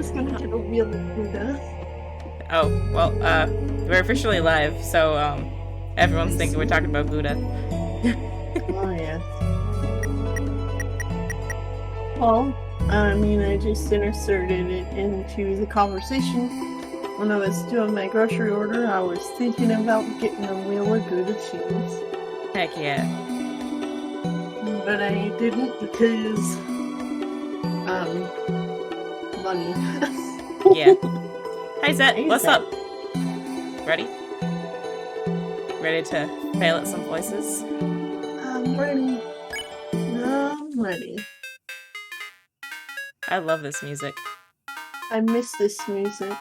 was gonna get a real Buddha. Oh, well, we're officially live, so, everyone's thinking we're talking about Buddha. Oh, yes. Well, I mean, I just inserted it into the conversation. When I was doing my grocery order, I was thinking about getting a wheel of Gouda cheese. Heck yeah. But I didn't because, money. Yeah. Hi, Zet. Hey, What's Zet. up? Ready? Ready to fail at some voices? I'm ready. I'm ready. I love this music. I miss this music.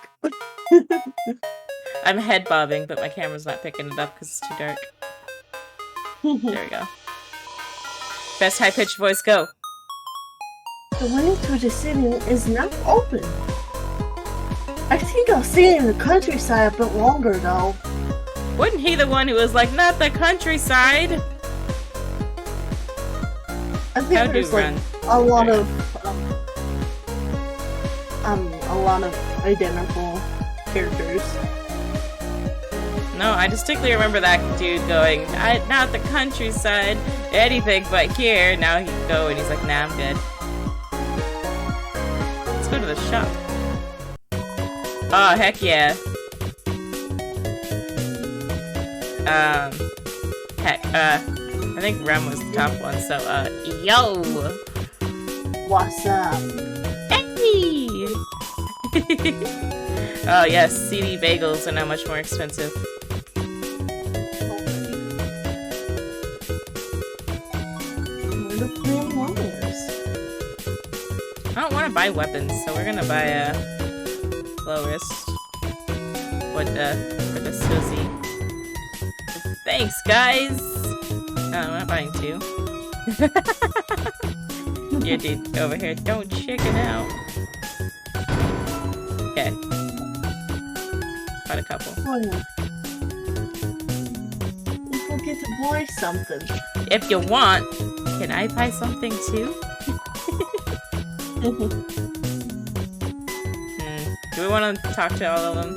I'm head bobbing, but my camera's not picking it up because it's too dark. There we go. Best high-pitched voice, go. The way to the city is not open. I think I'll stay in the countryside a bit longer, though. Wasn't he the one who was like, not the countryside? I think How do there's you like run? a lot There. of identical characters. No, I distinctly remember that dude going, not the countryside, anything but here. Now he can go and he's like, nah, I'm good. Let's go to the shop. Oh, heck yeah. I think Rem was the top one, so, yo! What's up? Hey! Oh, yes, CD bagels are now much more expensive. Where the flame wires? I don't want to buy weapons, so we're gonna buy a low wrist for the Susie. Thanks, guys! Oh, I'm not buying two. Yeah, dude, over here, don't chicken out. Okay. Bought a couple. Oh, yeah. We'll get to buy something. If you want, can I buy something too? Do we want to talk to all of them?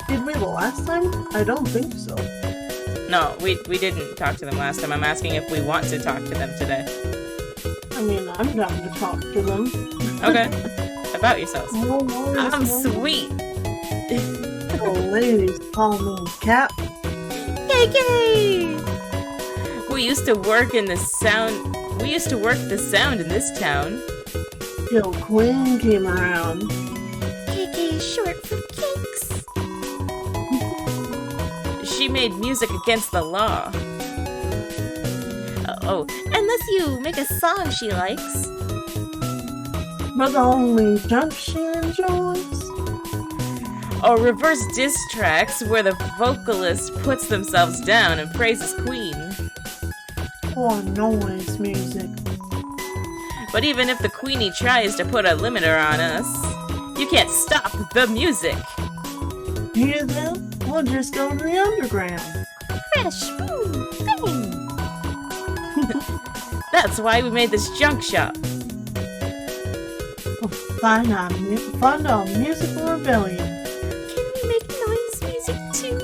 Did we the last time? I don't think so. No, we didn't talk to them last time. I'm asking if we want to talk to them today. I mean, I'm down to talk to them. Okay. About yourselves. I'm I'm sweet. Oh, ladies, call me Cap. Yay! We used to work in the sound. We used to work the sound in this town. Till Quinn came around. KK is short for cakes. She made music against the law. Oh, unless you make a song she likes. But the only junk she enjoys. Or reverse diss tracks where the vocalist puts themselves down and praises Queen. Or noise music. But even if the Queenie tries to put a limiter on us, you can't stop the music. Hear them? We'll just go to the underground. Fresh, boom, bang. That's why we made this junk shop. We'll fund our musical rebellion. Can we make noise music too?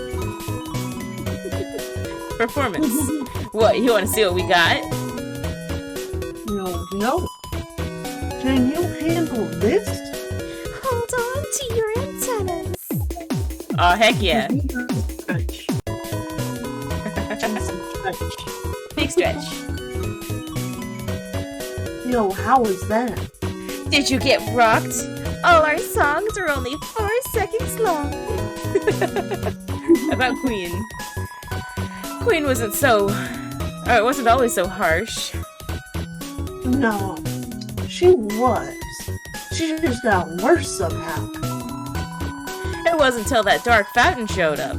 Performance. What, you want to see what we got? No. Can you handle this? Hold on to your antennas. Oh, heck yeah. Stretch. Just stretch. Big stretch. Yo, how was that? Did you get rocked? All our songs are only 4 seconds long. About Queen. Queen wasn't it wasn't always so harsh. No, she was. She just got worse somehow. It wasn't until that dark fountain showed up.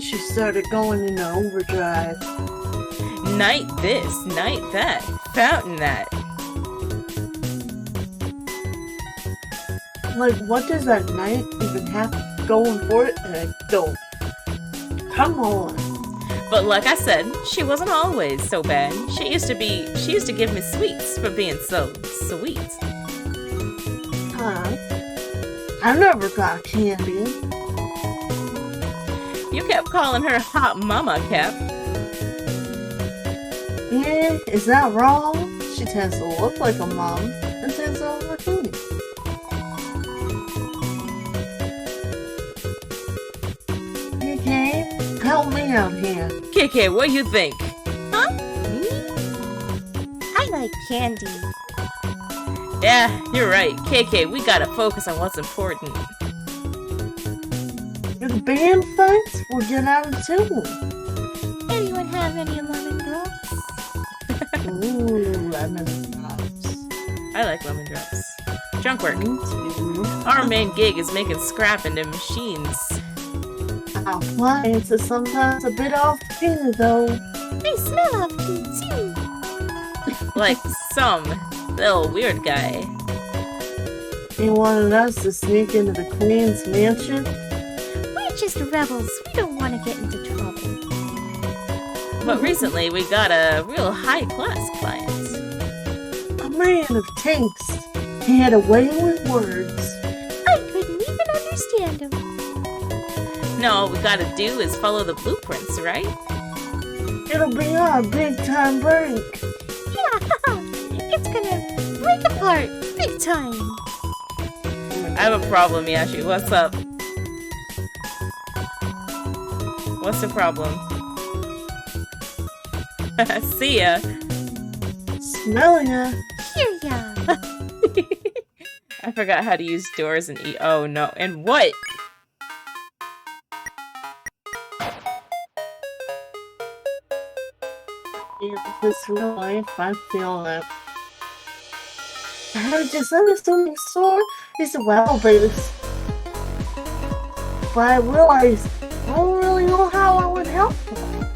She started going into overdrive. Night this, night that, fountain that. Like, what does that knight even have going for it? And I don't. Come on. But like I said, she wasn't always so bad. She used to give me sweets for being so sweet. Huh? I never got candy. You kept calling her Hot Mama, Cap. Yeah, is that wrong? She tends to look like a mom and tends to overthink. Okay, help me out here. KK, what do you think? Huh? Me? I like candy. Yeah, you're right. KK, we gotta focus on what's important. If the band fights, we'll get out of tune. Anyone have any lemon drops? Ooh, lemon drops. I like lemon drops. Junk work. Me too. Our main gig is making scrap into machines. Our appliance is sometimes a bit off too, though. They smell off good too. Like some little weird guy. He wanted us to sneak into the Queen's mansion. We're just rebels. We don't want to get into trouble. But recently we got a real high-class client. A man of taste. He had a way with words. I couldn't even understand him. No, all we gotta do is follow the blueprints, right? It'll be our big time break. Yeah, it's gonna break apart big time. I have a problem, Yashi. What's up? What's the problem? See ya. Smelling ya. Here ya. I forgot how to use doors and eat. Oh no. And what? In this real life, I feel that. This unassuming sword is well based. But I realized I don't really know how I would help him.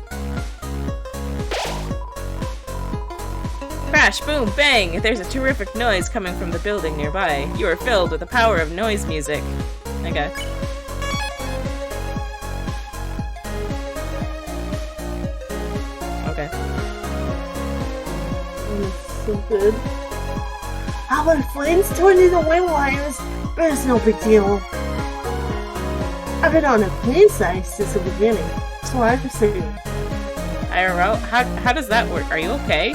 Crash, boom, bang! There's a terrific noise coming from the building nearby. You are filled with the power of noise music. Okay. Okay. So good. How my flames turned into wind wires, but it's no big deal. I've been on a plane side since the beginning, so I'm saying. IRL? How does that work? Are you okay?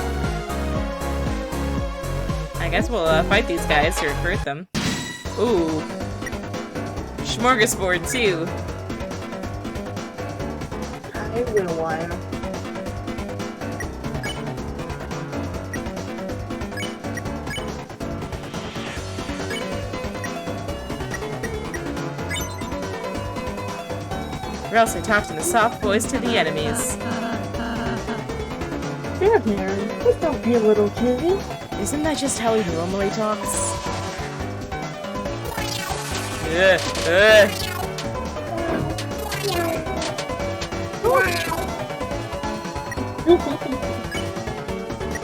I guess we'll fight these guys to recruit them. Ooh. Smorgasbord, too. I've been a wire. Ralsei talked in a soft voice to the enemies. There, Mary. Please don't be a little kitty. Isn't that just how he normally talks? Ugh, ugh.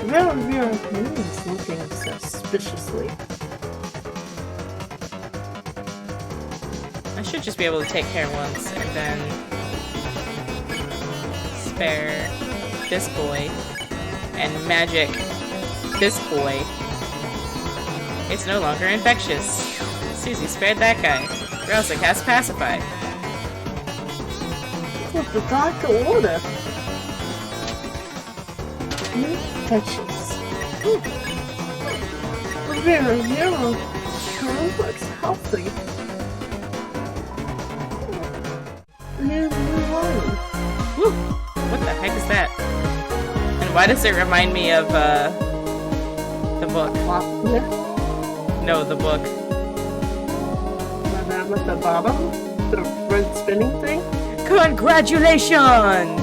Vera is looking suspiciously. I should just be able to take care once and then spare this boy and magic this boy. It's no longer infectious. Susie spared that guy. Ralsei cast Pacify. What the doctor order? Infectious. Vera sure looks healthy. New line. Woo! What the heck is that? And why does it remind me of, the book? Yeah. No, the book. And then with the bottom, the red spinning thing. Congratulations!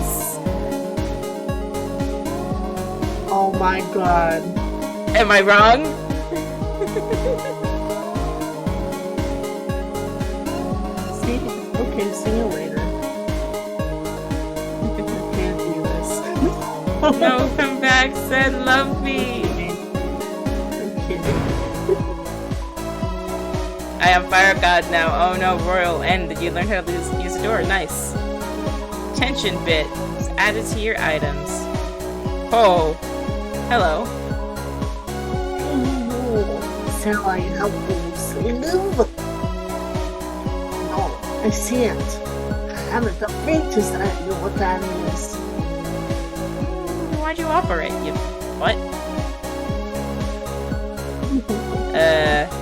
Oh my god. Am I wrong? See? Okay, see you later. I can't do this. No, come back, said love me. I'm kidding. I am Fire God now. Oh no, Royal End. Did you learn how to use the door? Nice. Tension bit. added to your items. Oh, hello. Shall I help you sleeve? No, I can't. I haven't the faintest idea what that is. Why'd you offer it? You what?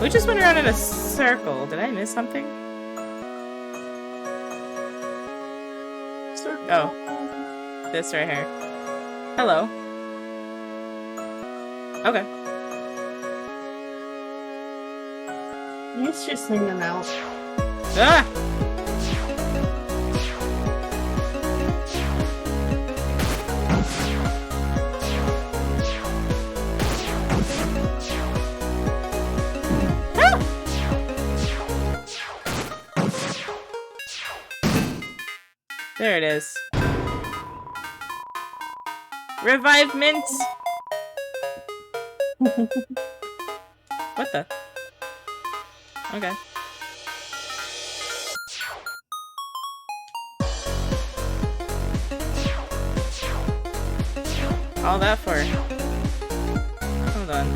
We just went around in a circle. Did I miss something? Oh, this right here. Hello. Okay. He's just hanging out. Ah! There it is. Revived mint! What the? Okay. All that for... Hold on.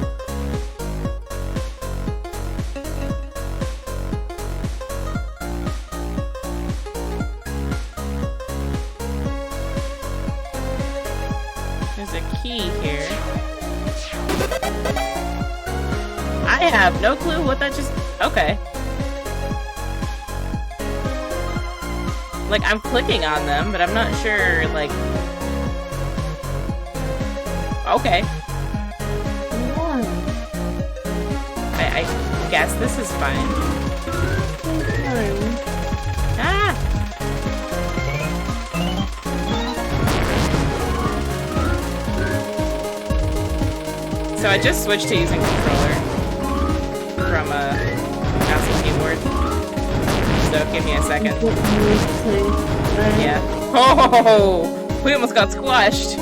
There's a key here. I have no clue what that just... Okay. Like, I'm clicking on them, but I'm not sure, like... Okay. I guess this is fine. Ah! So I just switched to using controller from mouse and keyboard. So give me a second. Yeah. Oh! We almost got squashed.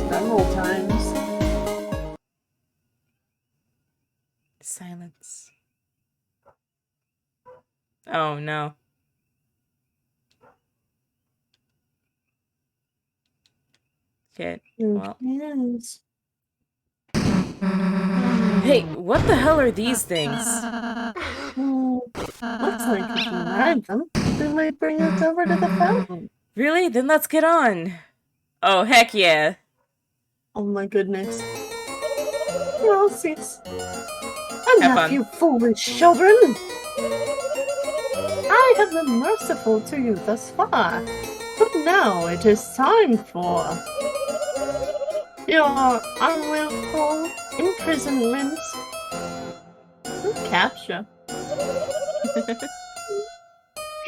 Several times. Silence. Oh no. Okay. Well. Yes. Hey, what the hell are these things? Looks like if you ride them, they might bring us over to the fountain. Really? Then let's get on. Oh, heck yeah. Oh my goodness. Well, sis. Enough, you foolish children! I have been merciful to you thus far, but now it is time for your unwillful imprisonment and capture.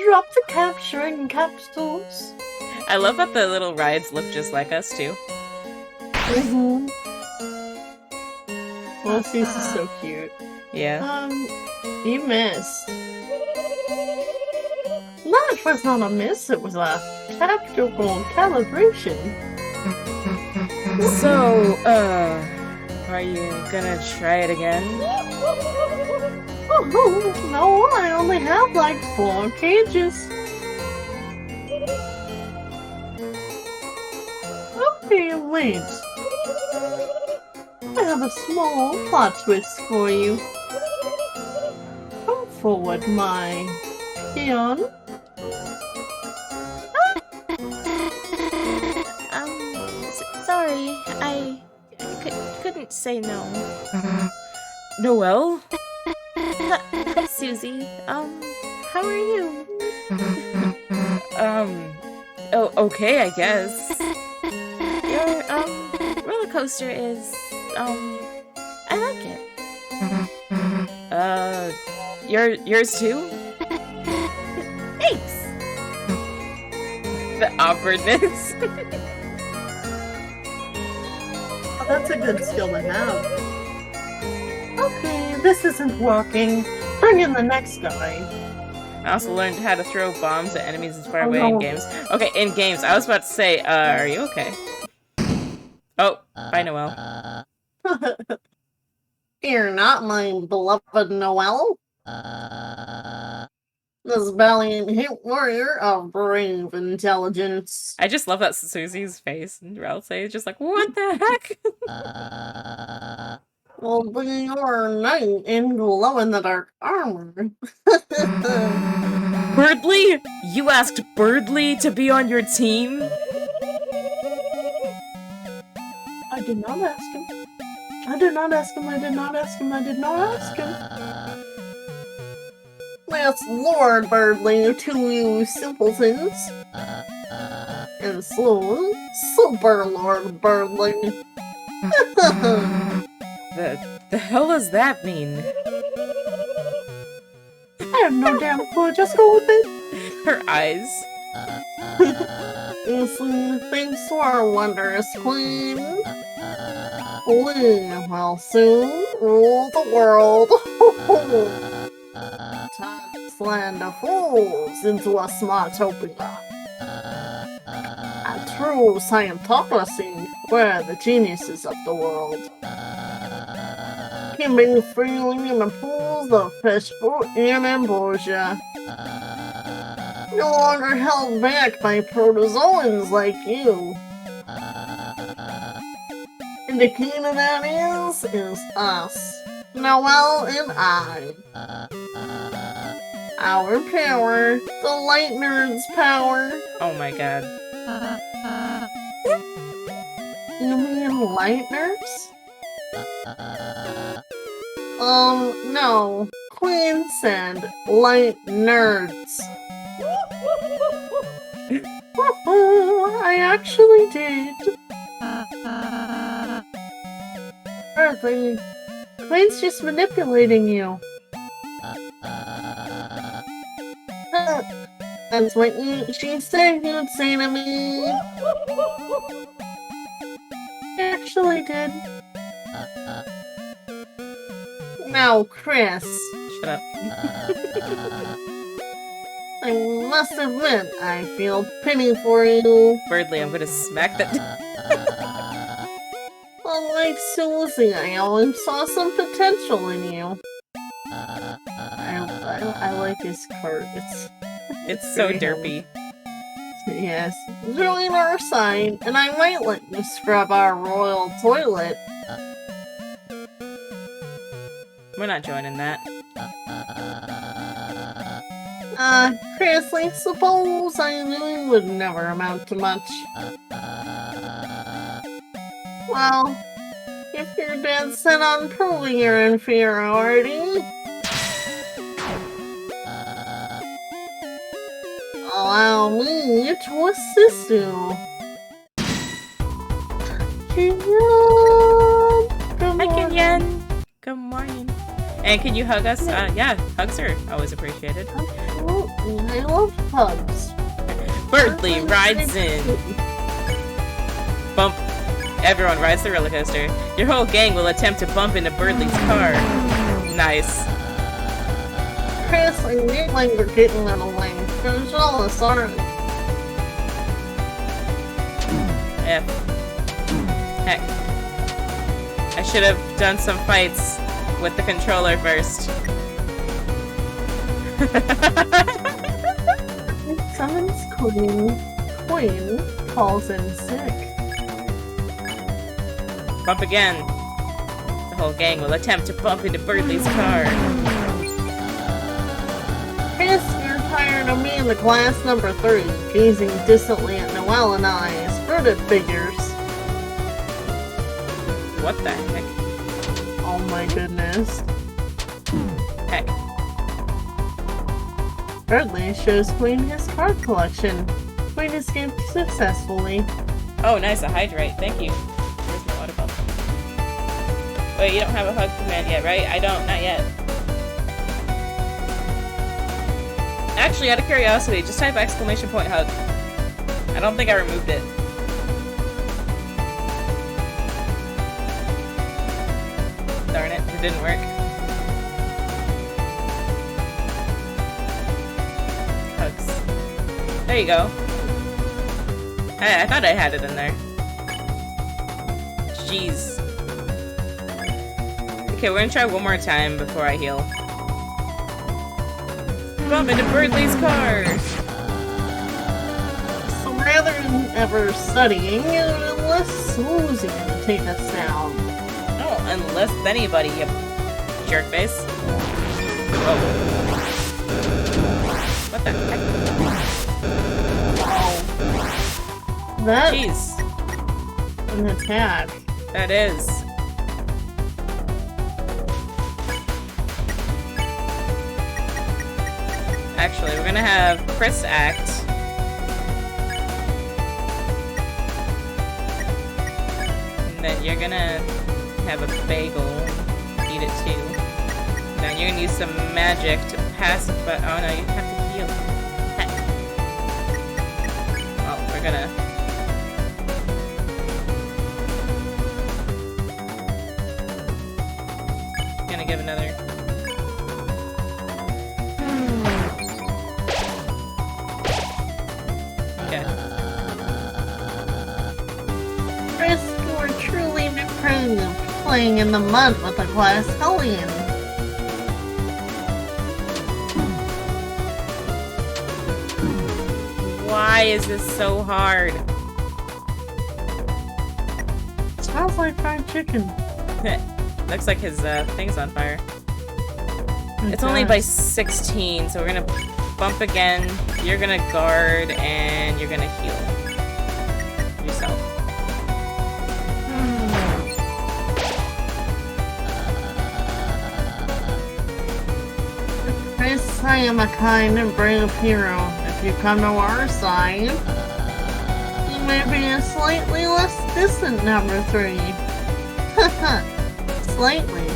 Drop the capturing capsules. I love that the little rides look just like us, too. Mm-hmm. Well, sis is so cute. Yeah. You missed. That was not a miss, it was a tactical calibration. So, are you gonna try it again? Oh, no, I only have like 4 cages. Okay, wait. I have a small plot twist for you. Come forward, my peon. Sorry, I couldn't say no. Noelle? Hi, Susie. How are you? Oh, okay, I guess. Your, roller coaster is, I like it. Yours too? Thanks! The awkwardness. Oh, that's a good skill to have. Okay, this isn't working. Bring in the next guy. I also learned how to throw bombs at enemies as far away in games. Okay, in games. I was about to say, are you okay? Oh, bye, Noelle. You're not my beloved Noelle. This valiant hit warrior of brave intelligence. I just love that Susie's face and Ralph is just like, what the heck? Will be your knight in glow-in-the-dark armor. Birdly? You asked Birdly to be on your team? I did not ask him. I did not ask him. I did not ask him. I did not ask him. That's Lord Birdly to you simpletons. And soon, Super Lord Birdly. The hell does that mean? I have no damn clue. Just go with it. Her eyes. You see, thanks to our wondrous queen, we will soon rule the world. Turn this land of fools into a smartopia. A true scientocracy where the geniuses of the world can be freely in the pools of fish fruit and ambrosia. No longer held back by protozoans like you. And the key to that is us, Noelle and I. Our power, the light nerd's power. Oh my god. You mean light nerds? No. Queen said light nerds. I actually did. Hardly. Queen's just manipulating you. That's what she said you'd say to me. I actually did. Now, Chris. Shut up. I must admit, I feel pity for you. Birdly, I'm gonna smack that. Unlike Susie, I always saw some potential in you. I like his cart. It's so very derpy. Yes. Join our side, and I might let you scrub our royal toilet. We're not joining that. Chris, I suppose I really would never amount to much. Well, if your dad's set on proving your inferiority, allow me to assist you. Hi, Kenyan! Good morning. And can you hug us? Yeah, hugs are always appreciated. Absolutely, I love hugs. Birdly rides in. Bump. Everyone rides the roller coaster. Your whole gang will attempt to bump into Birdly's car. Nice. Chris, I think like we're getting out of lane. I'm jealous, aren't you? F. Heck. I should have done some fights with the controller first. Summons Queen calls in sick. Bump again. The whole gang will attempt to bump into Birdly's car. Chris, you're tired of me in the class number 3, gazing distantly at Noelle and I as fruited figures. What the heck? Oh my goodness. Heck. Birdly shows Queen his card collection. Queen escaped successfully. Oh, nice, a hydrate. Thank you. Where's my water bottle? Wait, you don't have a hug command yet, right? I don't, not yet. Actually, out of curiosity, just type exclamation point hug. I don't think I removed it. Darn it, it didn't work. Hugs. There you go. I thought I had it in there. Jeez. Okay, we're gonna try one more time before I heal. bump into Birdley's car. So rather than ever studying, let's Susie gonna take us down. Oh, unless anybody, you jerkface. Whoa. What the heck? Oh. That Jeez. an attack. That is. Actually, we're gonna have Chris act. And then you're gonna have a bagel. Eat it too. Then you're gonna use some magic to pacify. Oh no, you have to heal. Heck. Well, we're gonna. Gonna give another. Okay. Chris, you are truly depraved, playing in the mud with a glass hellion. Why is this so hard? Smells like fried chicken. Looks like his thing's on fire. It's only by 16, so we're gonna bump again. You're gonna guard, and you're gonna heal yourself. Chris, I am a kind and brave hero. If you come to our side, you may be a slightly less distant number 3. Slightly.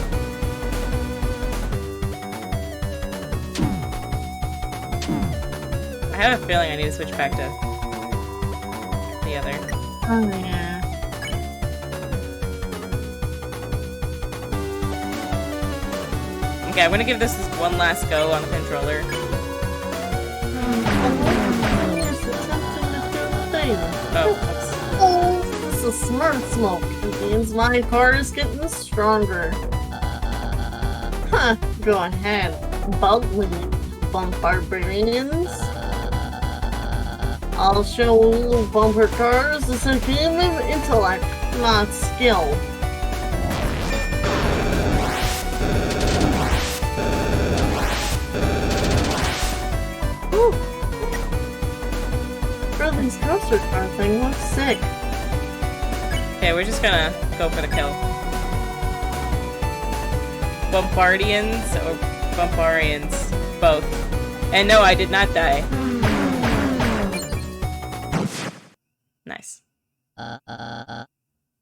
I have a feeling I need to switch back to the other. Oh yeah. Okay, I'm gonna give this one last go on the controller. Oh, oops. Oh, it's a smart smoke. It means my car is getting stronger. Huh, go ahead. Bump me, bump barbarians. I'll show you bumper cars is a game of intellect, not skill. Whew. Brother's coaster car thing looks sick. Okay, we're just gonna go for the kill. Bombardians or Bombarians? Both. And no, I did not die. Nice.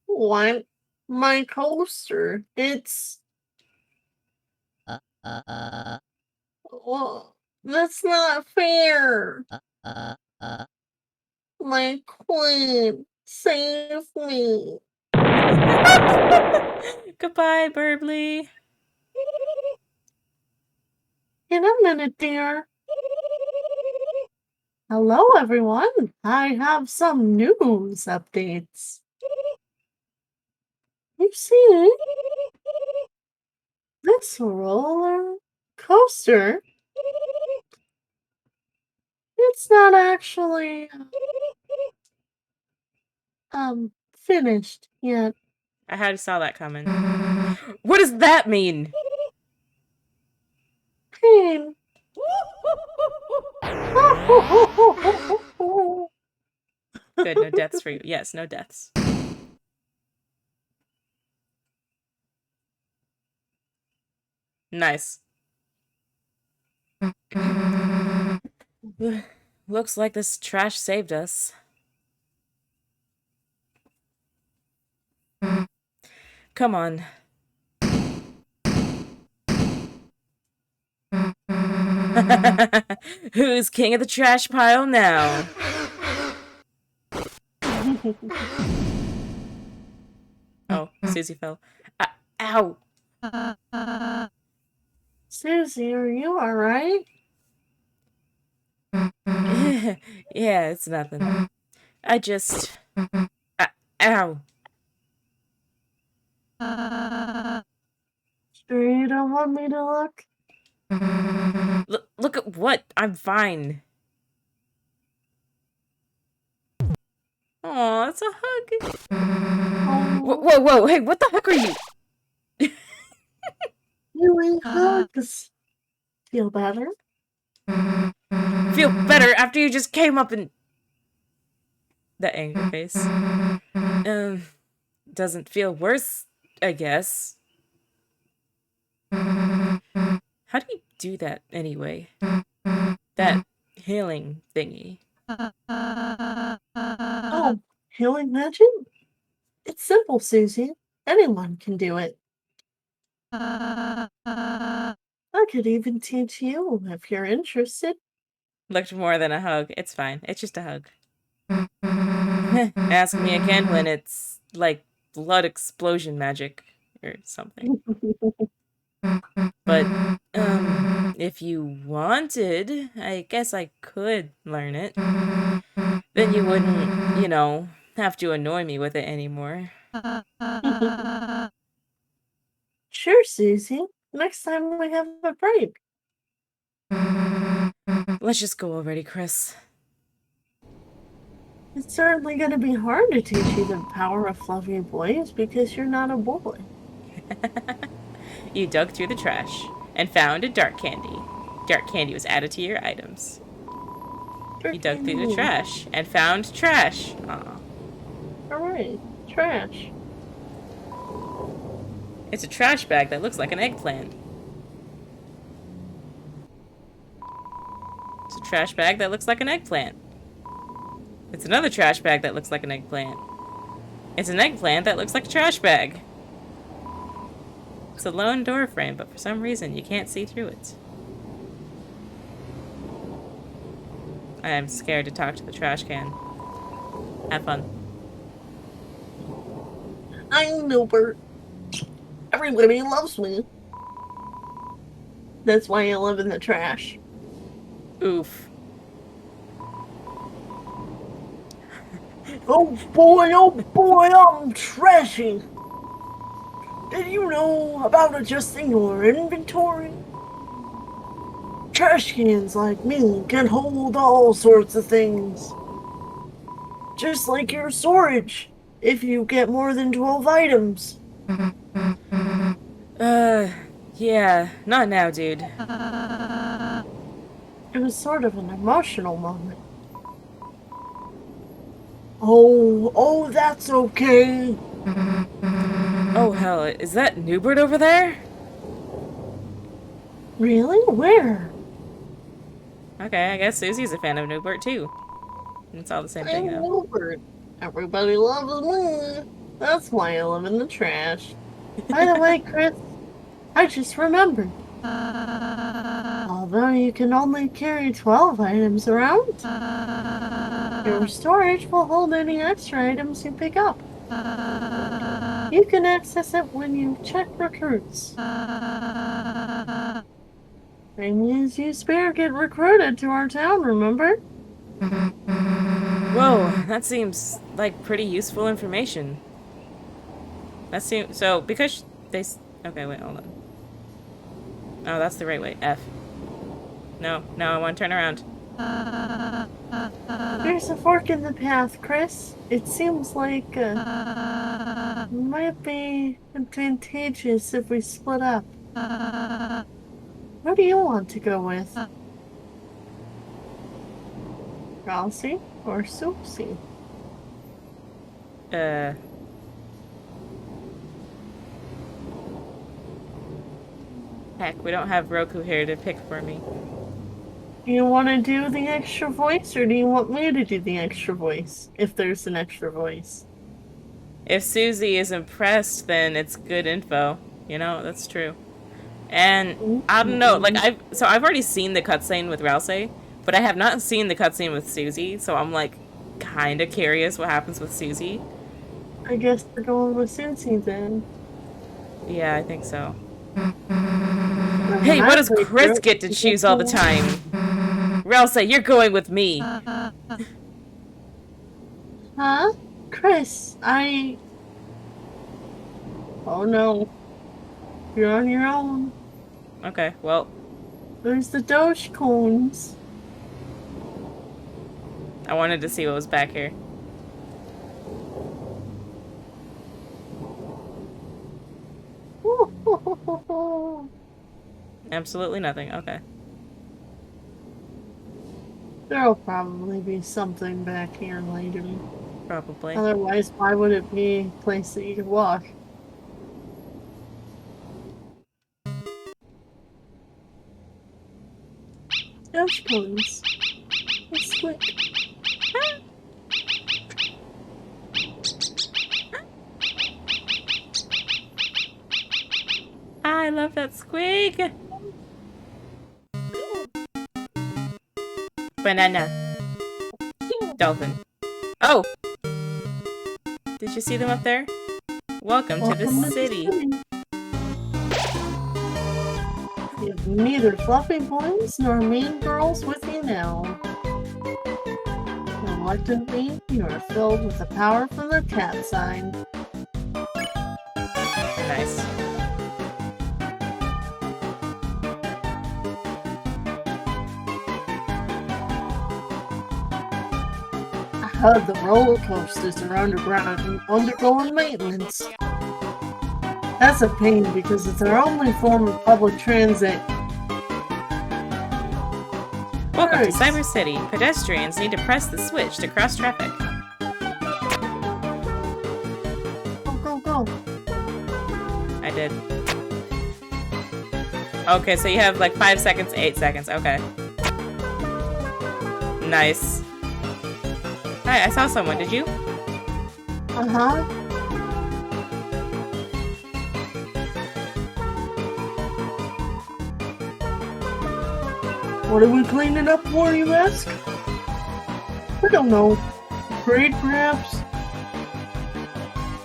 What? My coaster. It's... Well, that's not fair. My queen, save me. Goodbye, Burbley. In a minute, dear. Hello, everyone. I have some news updates. You see, this roller coaster, it's not actually, finished yet. I had saw that coming. What does that mean? Pain. Good, no deaths for you. Yes, no deaths. Nice. Looks like this trash saved us. Come on. Who's king of the trash pile now? Oh, Susie fell. Ow! Susie, are you alright? Yeah, it's nothing. I just... ow! Sure you don't want me to look? Look at what? I'm fine. Aw, it's a hug. Whoa, Oh, whoa, whoa, hey, what the heck are you? healing hugs. Feel better? Feel better after you just came up and... That angry face. Doesn't feel worse, I guess. How do you do that, anyway? That healing thingy. Oh, healing magic? It's simple, Susie. Anyone can do it. I could even teach you if you're interested. Looked more than a hug. It's fine. It's just a hug. Ask me again when it's, like, blood explosion magic or something. But, if you wanted, I guess I could learn it. Then you wouldn't, you know, have to annoy me with it anymore. Sure, Susie. Next time we have a break. Let's just go already, Chris. It's certainly going to be hard to teach you the power of fluffy boys because you're not a boy. You dug through the trash and found a dark candy. Dark candy was added to your items. You dug through the trash and found trash. Aw. Alright, trash. It's a trash bag that looks like an eggplant. It's a trash bag that looks like an eggplant. It's another trash bag that looks like an eggplant. It's an eggplant that looks like a trash bag. It's a lone door frame, but for some reason you can't see through it. I am scared to talk to the trash can. Have fun. I know, Bert. Everybody loves me. That's why I live in the trash. Oof. Oh boy, I'm trashy. Did you know about adjusting your inventory? Trash cans like me can hold all sorts of things. Just like your storage, if you get more than 12 items. Yeah, not now, dude. It was sort of an emotional moment. Oh, that's okay. Oh, hell, is that Newbert over there? Really? Where? Okay, I guess Susie's a fan of Newbert, too. It's all the same thing, I'm though. Wilbert. Everybody loves me. That's why I live in the trash. By the way, Chris, I just remembered. Although you can only carry 12 items around, your storage will hold any extra items you pick up. You can access it when you check recruits. Things you spare get recruited to our town, remember? Whoa, that seems like pretty useful information. That seems so because they. Okay, wait, hold on. Oh, that's the right way. F. No, I want to turn around. There's a fork in the path, Chris. It seems like might be advantageous if we split up. Who do you want to go with? Ralsei or Susie? Heck, we don't have Roku here to pick for me. Do you want to do the extra voice, or do you want me to do the extra voice, if there's an extra voice? If Susie is impressed, then it's good info. You know, that's true. And I don't know, like I've already seen the cutscene with Ralsei, but I have not seen the cutscene with Susie, so I'm like kind of curious what happens with Susie. I guess we're going with Susie then. Yeah, I think so. Hey, what does Chris get to choose all the time? Ralsei, you're going with me. Huh? Chris, Oh no. You're on your own. Okay, well, There's the Dogecoins. I wanted to see what was back here. Absolutely nothing. Okay. There'll probably be something back here later. Probably. Otherwise, why would it be a place that you could walk? Dogecoins. It's quick. I love that squeak! Banana. Dolphin. Oh! Did you see them up there? Welcome to the city. You have neither fluffy boys nor mean girls with you now. Reluctantly, you are filled with the power from the cat sign. Nice. I heard the roller coasters are underground and undergoing maintenance. That's a pain because it's our only form of public transit. Welcome to Nice. Cyber City. Pedestrians need to press the switch to cross traffic. Go, go, go. I did. Okay, so you have like 5 seconds, 8 seconds. Okay. Nice. Hi, I saw someone. Did you? Uh-huh. What are we cleaning up for, you ask? I don't know. Grade, perhaps?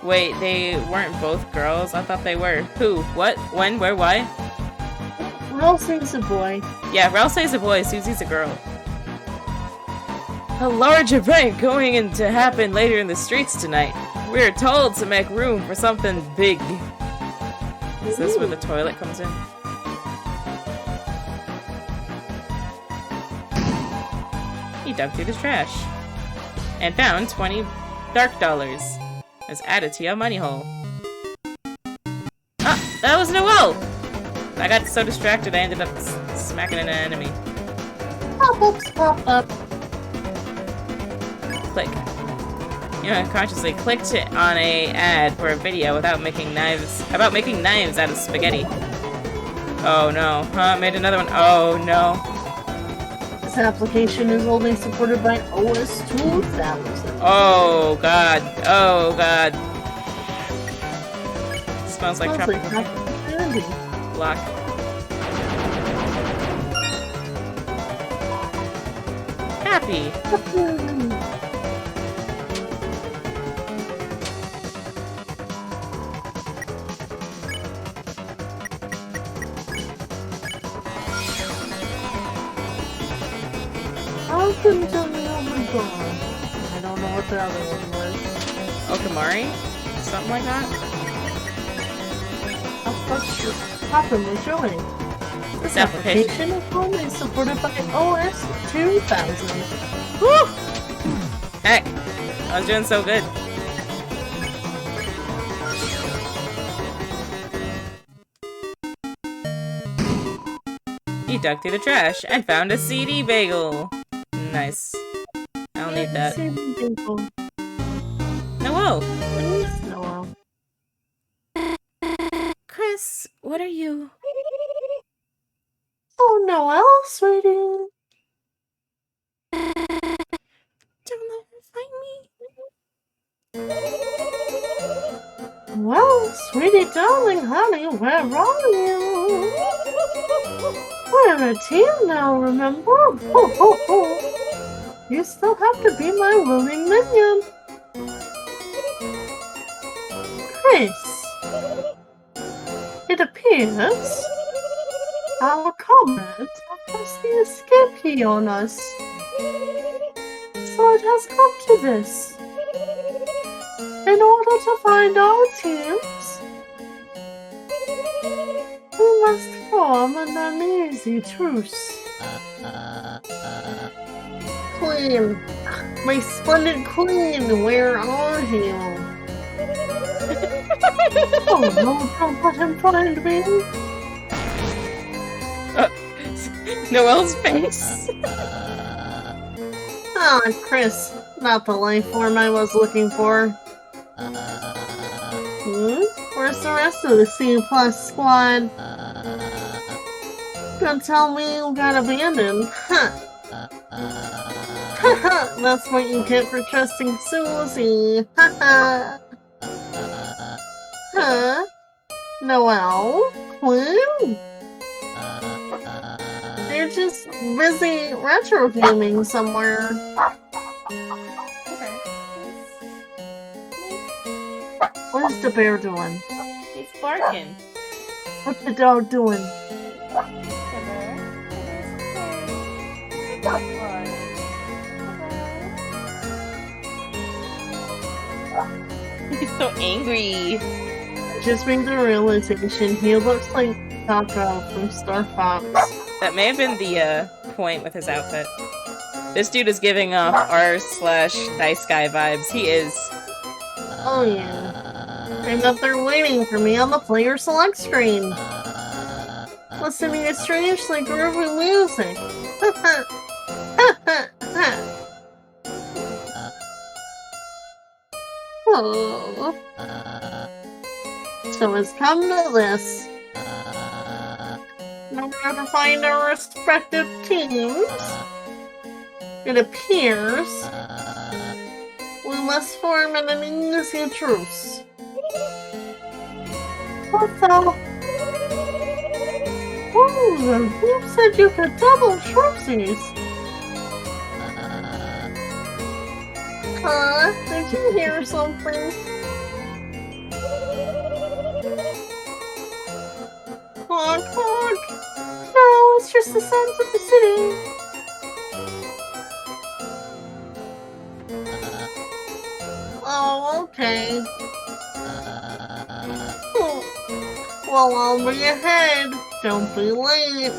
Wait, they weren't both girls? I thought they were. Who? What? When? Where? Why? Relsing's a boy. Yeah, Relsay's a boy, Susie's a girl. A large event going to happen later in the streets tonight. We're told to make room for something big. Is this where the toilet comes in? He dug through the trash and found 20 dark dollars. As added to your money hole. Ah, that was Noelle! I got so distracted I ended up smacking an enemy. Pop-ups pop up. Click. You unconsciously clicked on a ad for a video about making knives out of spaghetti. Oh no. Made another one. Oh no. This application is only supported by OS 2000. Oh god. Oh god. Smells like Sounds like tropical candy. block. Happy. How couldn't tell me oh my god. I don't know what the other one was. Okamari? Something like that? How come we're showing? This application is only supported by OS 2000. Woo! Heck, I was doing so good. He dug through the trash and found a CD bagel. Nice. I'll need that. Noelle! Thanks, Noelle. Chris, what are you? Oh, Noelle, sweetie. Don't let her find me. Well, sweetie darling, honey, where are you? We're a team now, remember? Ho, ho, ho. You still have to be my willing minion. Chris, it appears our comrade has the escape key on us. So it has come to this. In order to find our teams, we must form from an uneasy truce. Queen, my splendid queen, where are you? Oh no, don't let him find me. Noelle's face. Ah, Chris, not the life form I was looking for. Where's the rest of the C+ squad? Don't tell me you got abandoned. Huh. That's what you get for trusting Susie. Huh? Noelle? Quinn? They're just busy retro gaming somewhere. What's the bear doing? He's barking. What's the dog doing? He's so angry. Just made the realization he looks like Taco from Star Fox. That may have been the point with his outfit. This dude is giving off R/Dice Guy vibes. He is. Oh yeah. I bet they're waiting for me on the player select screen. Listening to strangely groovy music. Oh. So it's come to this. Nowhere to find our respective teams. It appears we must form an uneasy truce. What the? Oh, who said you could double truces? Did you hear something? Honk, honk. No, it's just the sounds of the city. Oh, okay. Well, I'll be ahead. Don't be late.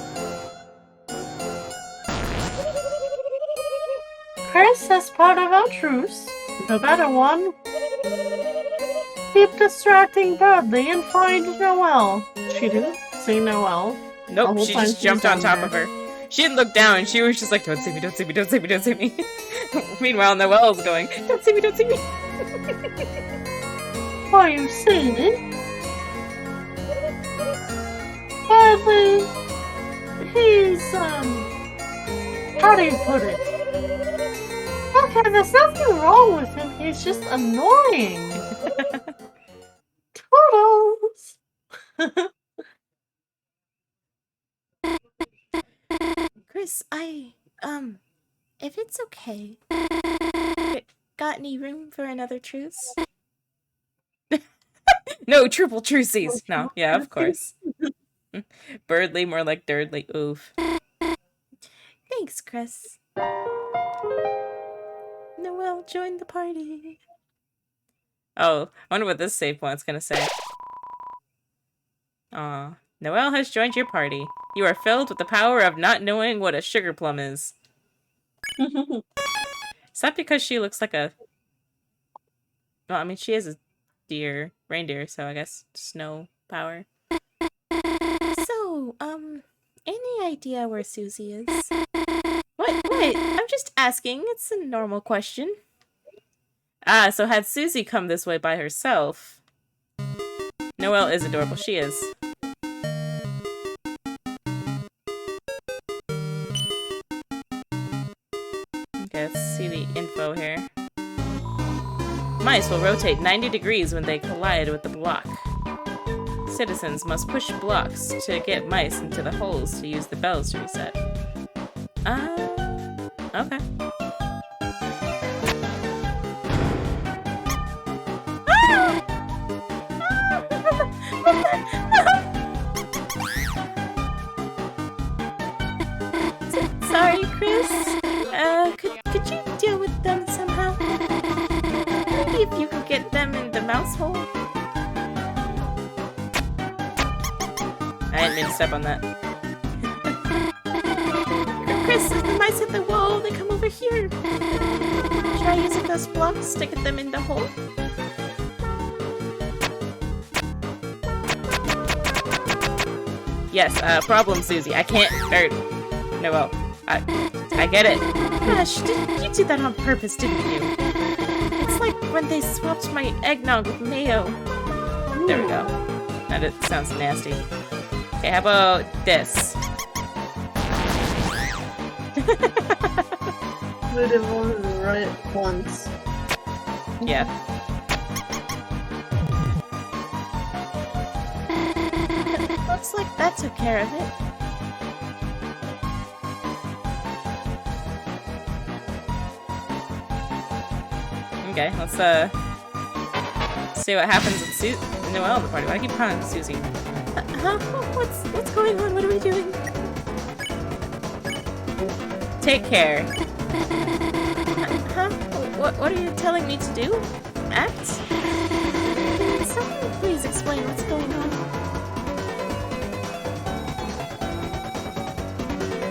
Chris, as part of our truce, the better one. Keep distracting Bradley and find Noelle. She didn't say Noelle. Nope, she just jumped on top of her. She didn't look down, she was just like, don't see me, don't see me, don't see me, don't see me. Meanwhile, Noelle's going, don't see me, don't see me. Are you seeing it? Bradley, he's, how do you put it? Okay, there's nothing wrong with him, he's just annoying. Toodles! Chris, if it's okay, got any room for another truce? No, triple truces. No, yeah, of course. Birdly, more like Dirdly. Oof. Thanks, Chris. Noelle, join the party. Oh, I wonder what this save point's gonna say. Aw. Noelle has joined your party. You are filled with the power of not knowing what a sugar plum is. Is that because she looks like a... Well, I mean, she is a reindeer, so I guess snow power. So, any idea where Susie is? What? I'm just asking. It's a normal question. Ah, so had Susie come this way by herself... Noelle is adorable. She is. Okay, let's see the info here. Mice will rotate 90 degrees when they collide with the block. Citizens must push blocks to get mice into the holes to use the bells to reset. Okay. Sorry, Chris. Could you deal with them somehow? Maybe if you could get them in the mouse hole? I didn't mean to step on that. Chris, if the mice hit the wall, they come over here. Try using those blocks to get them in the hole. Yes, problem, Susie. I can't, no, well, I get it. Gosh, you did that on purpose, didn't you? It's like when they swapped my eggnog with mayo. There we go. That sounds nasty. Okay, how about this? We didn't want to write once. Yeah. Looks like that took care of it. Okay, let's see what happens with Noelle in the party. Why do I keep calling her Susie? Huh? What's going on? What are we doing? Take care. Huh? What are you telling me to do? Act? Can someone please explain what's going on?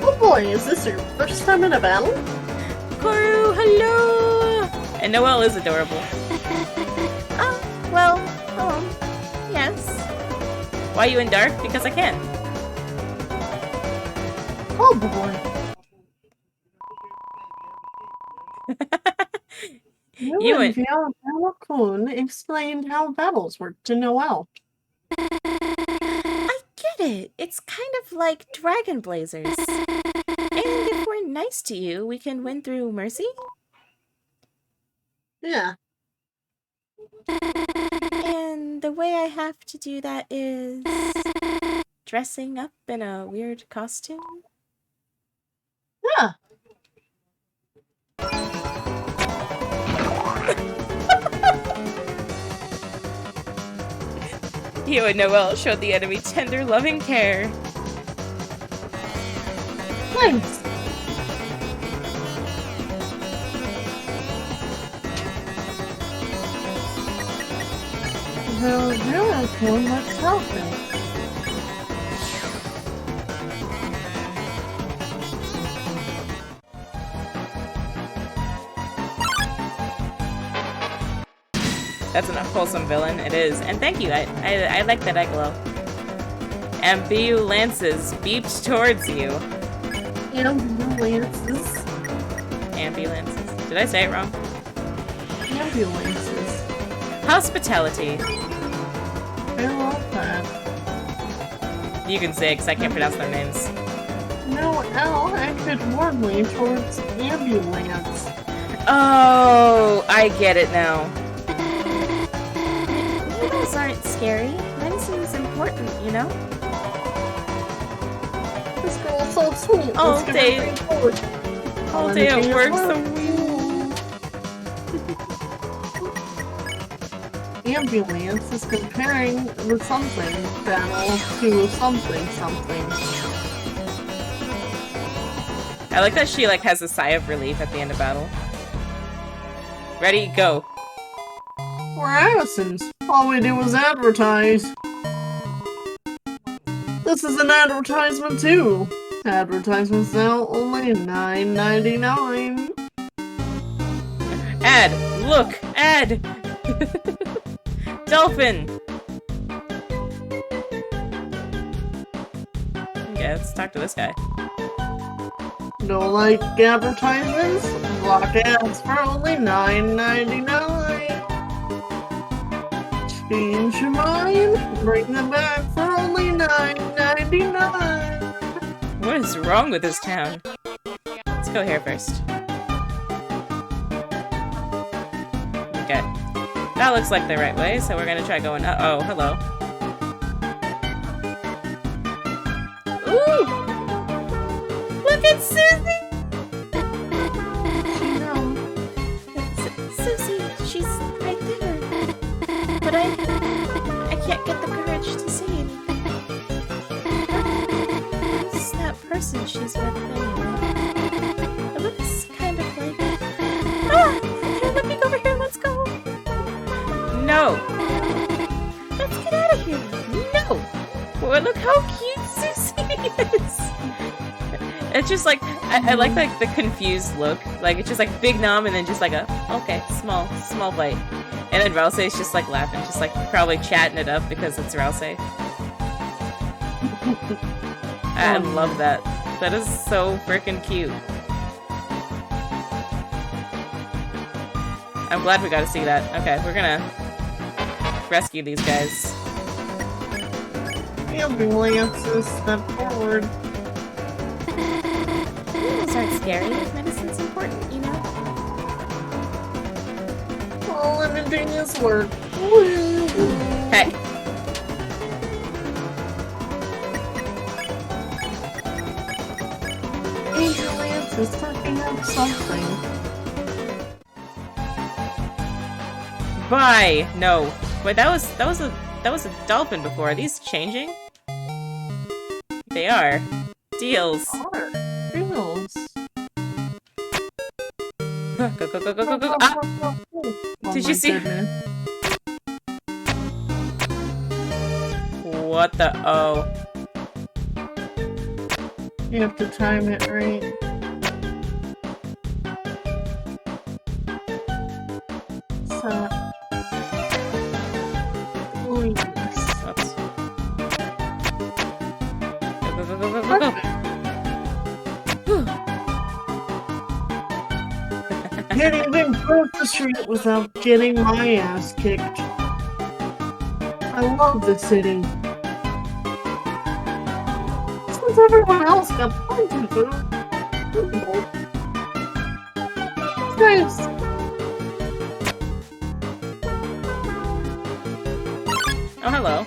Oh boy, is this your first time in a battle? Koru, hello! And Noelle is adorable. Well, yes. Why are you in dark? Because I can. Oh boy. You and and Deltarune explained how battles work to Noelle. I get it. It's kind of like Dragon Blazers. And if we're nice to you, we can win through mercy? Yeah. And the way I have to do that is dressing up in a weird costume? Yeah. you and Noelle showed the enemy tender, loving care. Thanks. Deltarune, let's help him. That's an wholesome villain. It is. And thank you. I like that eye glow. Ambulances beeped towards you. Ambulances. Ambulances. Did I say it wrong? Ambulances. Hospitality. I love that. You can say it because I can't pronounce their names. Noelle acted warmly towards ambulance. Oh, I get it now. Needles aren't scary. Medicine's important, you know? This girl's so sweet. All Let's give day- her a report. All day at work, so Ambulance is comparing the something battle to something. I like that she has a sigh of relief at the end of battle. Ready, go. We're Addisons. All we do is advertise. This is an advertisement too. Advertisements now only $9.99. Ad! Look! Ad! Dolphin! Okay, let's talk to this guy. Don't like advertisements? Block ads for only $9.99. Change your mind? Bring them back for only $9.99. What is wrong with this town? Let's go here first. Okay. That looks like the right way, so we're gonna try going oh, hello. Ooh! Look at Susie! Susie, she's right there. But I can't get the courage to say anything. Who's that person she's with anyway? It looks kind of like... Ah! They're looking over here, let's go! No! Let's get out of here! No! Well, look how cute Susie is! It's just like I like the confused look. Like it's just like big nom and then just like a okay, small bite. And then Rouse is just like laughing, just like probably chatting it up because it's Rouse. I love that. That is so freaking cute. I'm glad we got to see that. Okay, we're gonna rescue these guys. Ambulances, step forward. Needles aren't scary. Medicine's important, you know? All living things work. Woo. Hey. Ambulance is cooking up something. Bye. No. Wait, that was a dolphin before. Are these changing? They are. Deals. Deals. Go. Ah! Oh Did my you see? goodness. What the? Oh. You have to time it right. So. Oh yes. Oops. Go. Can't even cross the street without getting my ass kicked. I love this city. Since everyone else got pointed to. Thanks. Oh, hello.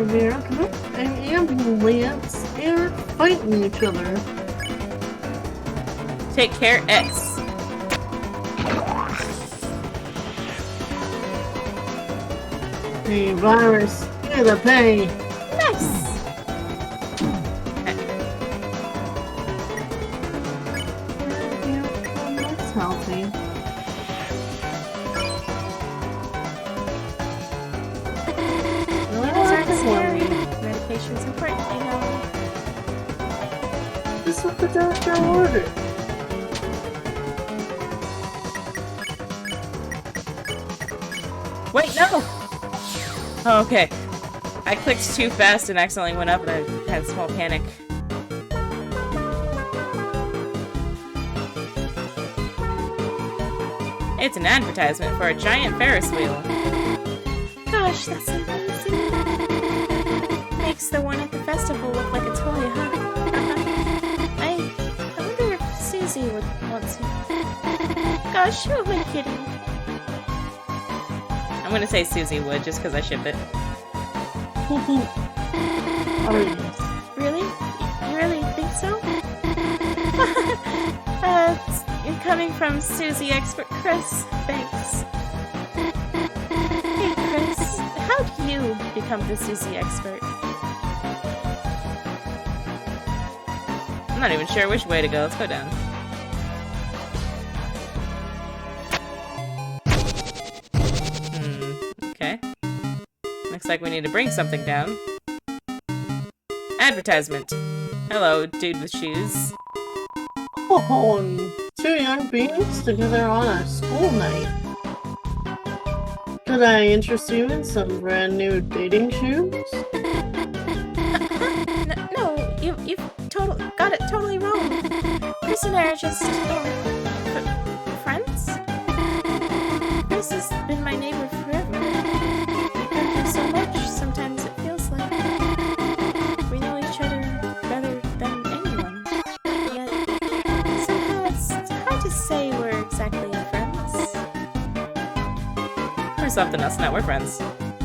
They're an ambulance. They're fighting each other. Take care, X. Hey, virus, hear the pain. Nice! That's healthy. Needles aren't scary. Medication's important, you know? This is what the doctor ordered. Wait, no! Oh, okay. I clicked too fast and accidentally went up and I had a small panic. It's an advertisement for a giant Ferris wheel. Gosh, that's amazing. Makes the one at the festival look like a toy, huh? I wonder if Susie would want to. Gosh, who am I kidding? I'm gonna say Susie would, just because I ship it. Oh, yes. Really? You really think so? It's coming from Susie Expert Chris. Thanks. Hey, Chris, how do you become the Susie Expert? I'm not even sure which way to go. Let's go down. Okay. Looks like we need to bring something down. Advertisement. Hello, dude with shoes. Oh, two young beings together on a school night. Could I interest you in some brand new dating shoes? No, you've got it totally wrong. Chris and I are just friends. Chris has been my neighbor forever. We've been through so much. Sometimes it feels like we know each other better than anyone. Yet somehow it's hard to say we're exactly friends. Or something else. No, we're friends.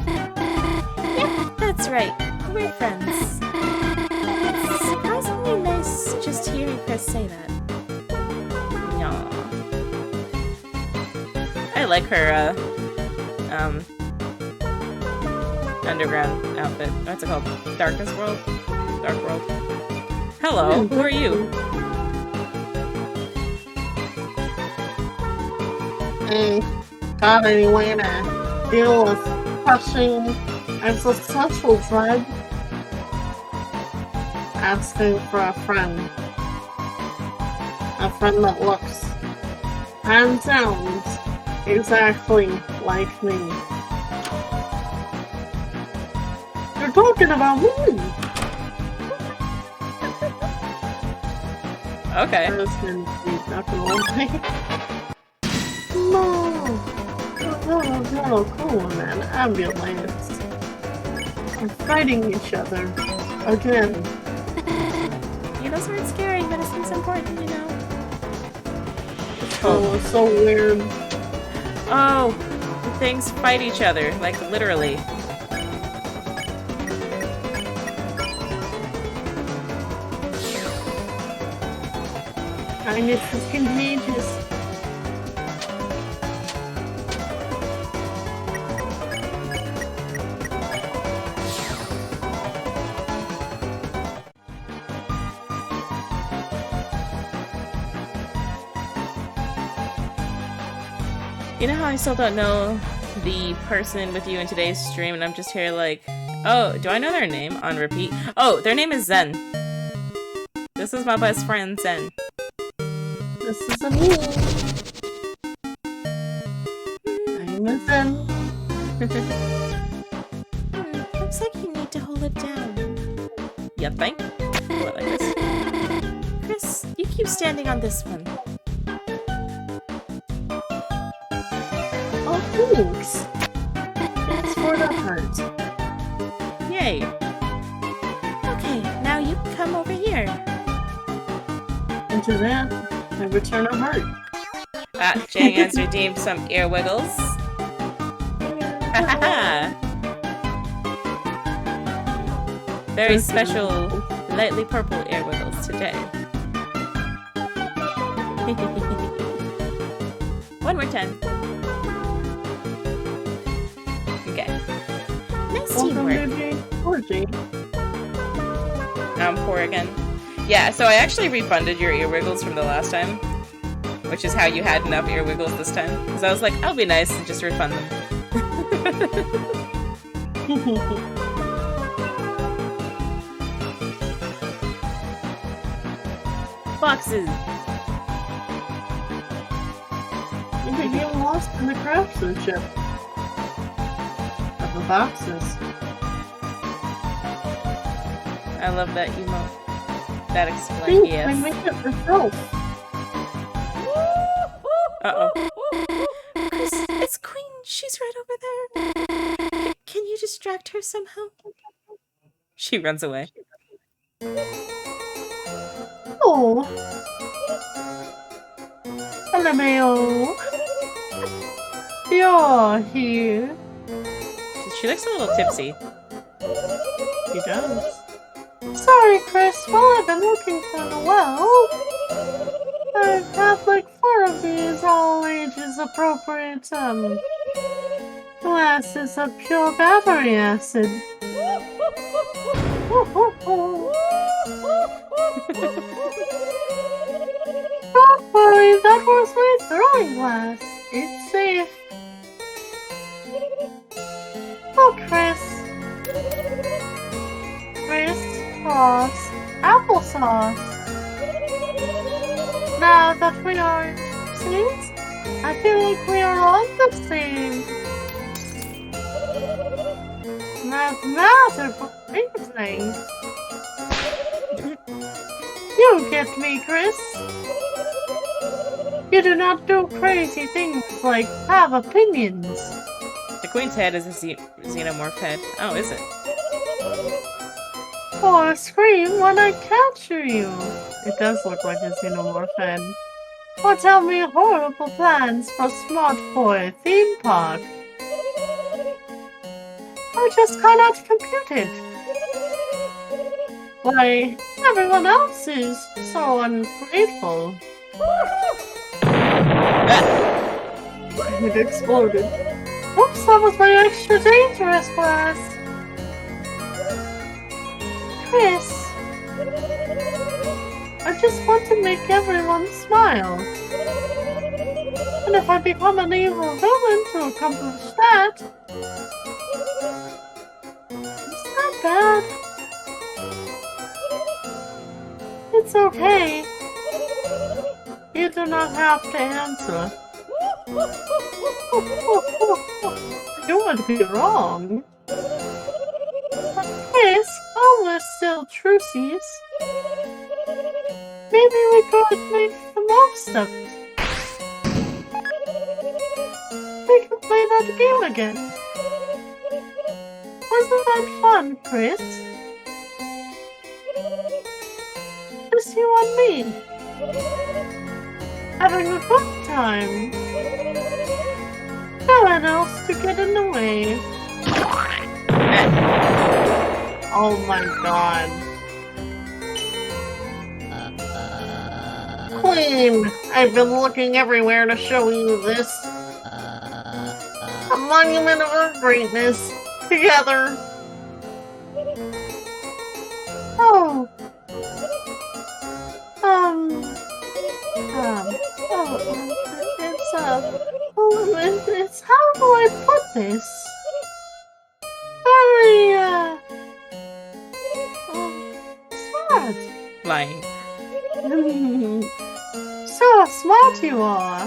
Yeah, that's right. We're friends. It's surprisingly nice just hearing Chris say that. Aw. I like her, underground outfit. What's it called? Darkness World? Dark World. Hello, who are you? Hey, got any way to deal with crushing and successful drug asking for a friend. A friend that looks and sounds exactly like me. You're talking about me! Okay. Not gonna lie. No, cool, man. Ambulance. We're fighting each other. Again. Yeah, those aren't scary, but it seems important, you know? Oh, it's so weird. Oh, the things fight each other, like literally. Kindness is contagious. You know how I still don't know the person with you in today's stream, and I'm just here like, oh, do I know their name on repeat? Oh, their name is Zen. This is my best friend, Zen. This is a me. I'm a Zen. Looks like you need to hold it down. You think? What, like this? Chris, you keep standing on this one. Oh, thanks. It's for the heart. Yay. Okay, now you come over here. And to that, I return a heart. Jang has redeemed some ear wiggles. Very special, lightly purple ear wiggles today. One more time. Okay. Nice Welcome teamwork. to Now I'm poor again. Yeah, so I actually refunded your ear wiggles from the last time, which is how you had enough ear wiggles this time. Because I was like, I'll be nice and just refund them. Boxes! You could get lost in the craftsmanship of the boxes. I love that emote. That explains. Think, Yes. I make it myself. Uh-oh. Chris, it's Queen. She's right over there. Can you distract her somehow? She runs away. Oh. LMAO. You're here. She looks a little tipsy. He does. Sorry, Chris. Well, I've been looking for a while. I have like 4 of these all ages appropriate glasses of pure battery acid. Don't worry, that was my throwing glass. It's safe. Oh, Chris. Crisscross applesauce. Now that we are saints, I feel like we are on the same mathematical wavelength. You get me, Chris. You do not do crazy things like have opinions. The queen's head is a xenomorph head. Oh, is it? Or scream when I capture you. It does look like a xenomorph head. Or tell me horrible plans for Smart Boy theme park. I just cannot compute it. Why, everyone else is so ungrateful. It exploded. Oops, that was my extra dangerous glass. Chris, I just want to make everyone smile. And if I become an evil villain to accomplish that, it's not bad. It's okay. You do not have to answer. You would be wrong. Yes, all we're still trucies. Maybe we could make the most of it. We can play that game again. Wasn't that fun, Chris? Just you and me. Having a good time. No one else to get in the way. Oh my god. Queen, I've been looking everywhere to show you this. A monument of our greatness. Together. Oh. It's how do I put this? Very, smart. Lying. So smart you are.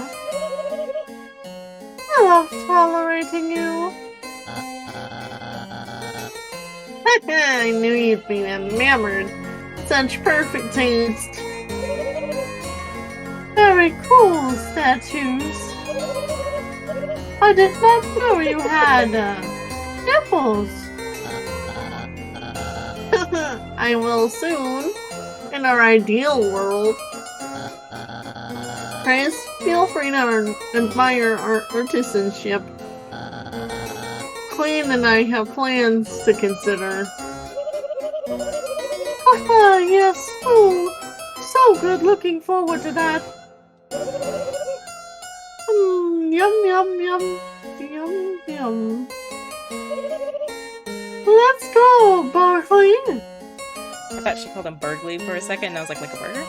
I love tolerating you. I knew you'd be enamored. Such perfect taste. Very cool statues. I did not know you had, nipples. I will soon. In our ideal world. Chris, feel free to admire our artisanship. Queen and I have plans to consider. Haha, yes. Oh, so good. Looking forward to that. Yum, yum, yum. Yum, yum. Let's go, Barkley. I thought she called him Burgley for a second, and I was like a burger?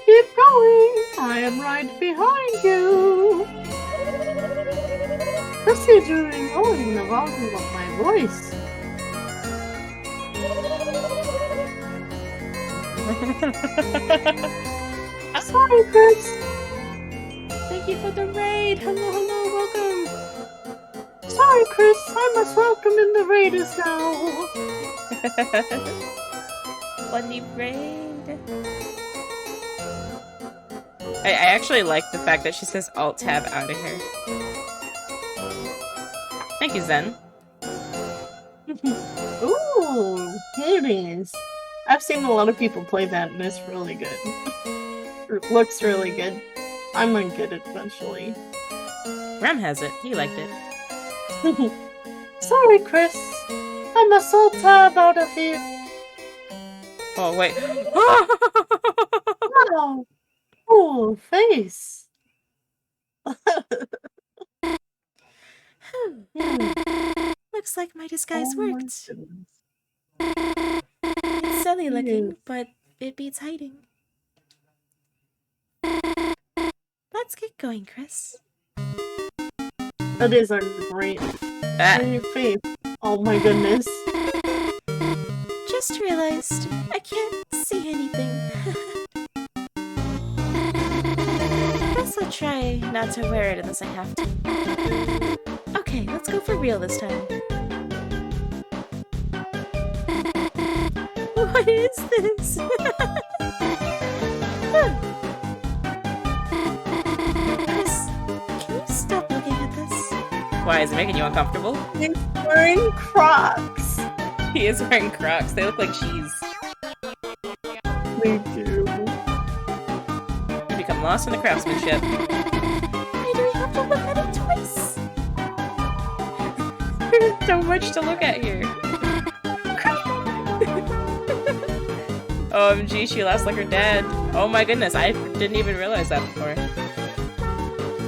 Keep going. I am right behind you. Considering lowering the volume of my voice. Sorry, Chris. Thank you for the raid. Hello, hello, welcome. Sorry, Chris. I must welcome in the raiders now. Funny raid. I actually like the fact that she says Alt-Tab out of here. Thank you, Zen. Ooh, Hades. I've seen a lot of people play that and it's really good. It looks really good. I might get it eventually. Rem has it. He liked it. Sorry, Chris. I'm a Alt-Tab out of here. Oh, wait. Wow. Cool face. Looks like my disguise Oh my worked. goodness. It's silly looking, Yes. but it beats hiding. Let's get going, Chris. That is a great face. Oh my goodness. Just realized I can't see anything. Guess I'll try not to wear it unless I have to. Okay, let's go for real this time. What is this? Chris, can you stop looking at this? Why, is it making you uncomfortable? He's wearing Crocs. He is wearing Crocs. They look like cheese. They do. You become lost in the craftsmanship. Why do we have to look at it twice? There's so much to look at here. OMG, she laughs like her dad. Oh my goodness, I didn't even realize that before.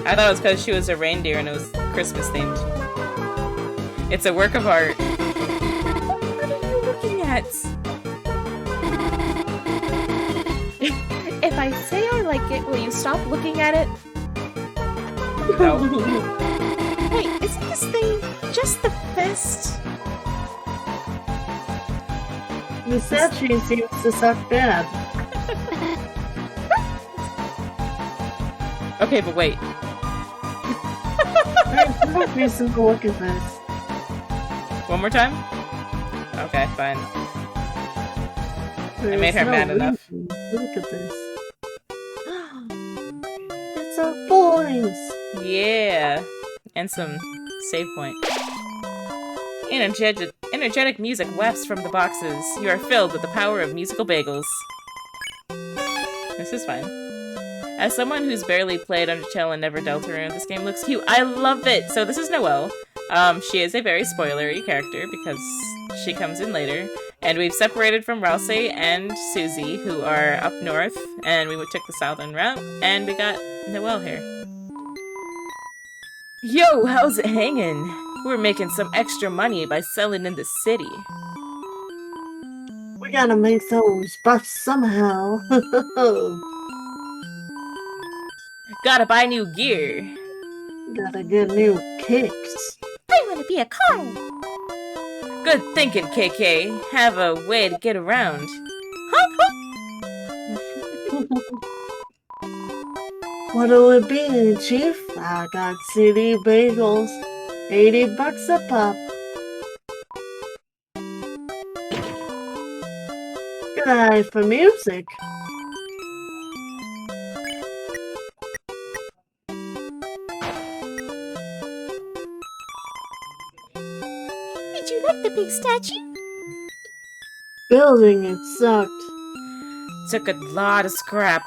I thought it was because she was a reindeer and it was Christmas themed. It's a work of art. What are you looking at? If I say I like it, will you stop looking at it? No. Wait, isn't this thing just the fist? The statue seems to suck bad. Okay, but wait. There's no reason to look at this. One more time? Okay, fine. There's made her no mad enough. reason. Look at this. It's our boys! Yeah. And some save point. Energetic music wafts from the boxes. You are filled with the power of musical bagels. This is fine. As someone who's barely played Undertale and never Deltarune, this game looks cute. I love it! So this is Noelle. She is a very spoilery character because she comes in later. And we've separated from Rouse and Susie, who are up north, and we took the southern route, and we got Noelle here. Yo, how's it hanging? We're making some extra money by selling in the city. We gotta make those bucks somehow. Gotta buy new gear. Gotta get new kicks. I want to be a car. Good thinking, KK. Have a way to get around. What'll it be, Chief? I got city bagels. $80 a pop. Good eye for music. Did you like the big statue? Building it sucked. Took a lot of scrap.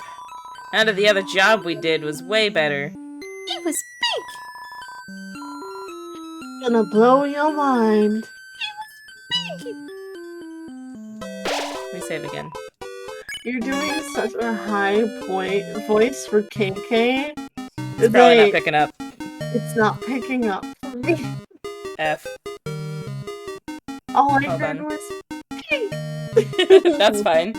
None of the other job we did was way better. It was big. Gonna blow your mind. Big. Let me save again. You're doing such a high voice for KK. It's probably not picking up. It's not picking up for me. F. All I Hold heard on. was That's fine.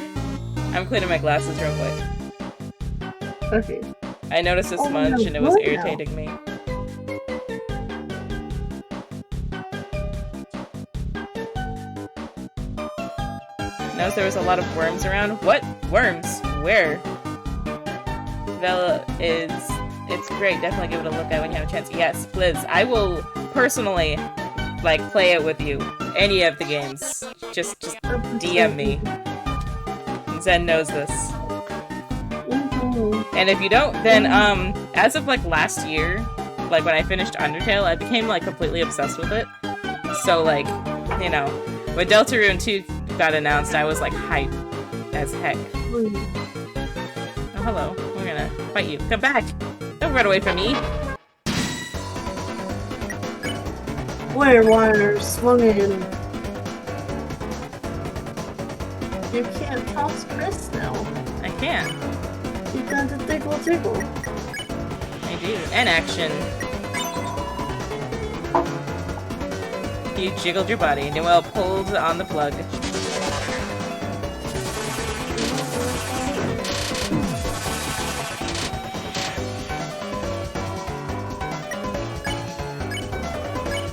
I'm cleaning my glasses real quick. okay. I noticed a Oh, smudge no, and it was what now? irritating me. Noticed there was a lot of worms around. What? Worms? Where? Vela it's great. Definitely give it a look at when you have a chance. Yes, Blizz. I will personally, like, play it with you. Any of the games. Just DM me. Zen knows this. And if you don't, then, as of, like, last year, like, when I finished Undertale, I became, like, completely obsessed with it. So, like, you know, when Deltarune 2 got announced, I was, like, hyped as heck. Oh, hello. We're gonna fight you. Come back! Don't run away from me! Wire wires swung in. You can't toss Chris now. I can. You got to tickle tickle. I do. And action. You jiggled your body. Noelle pulled on the plug.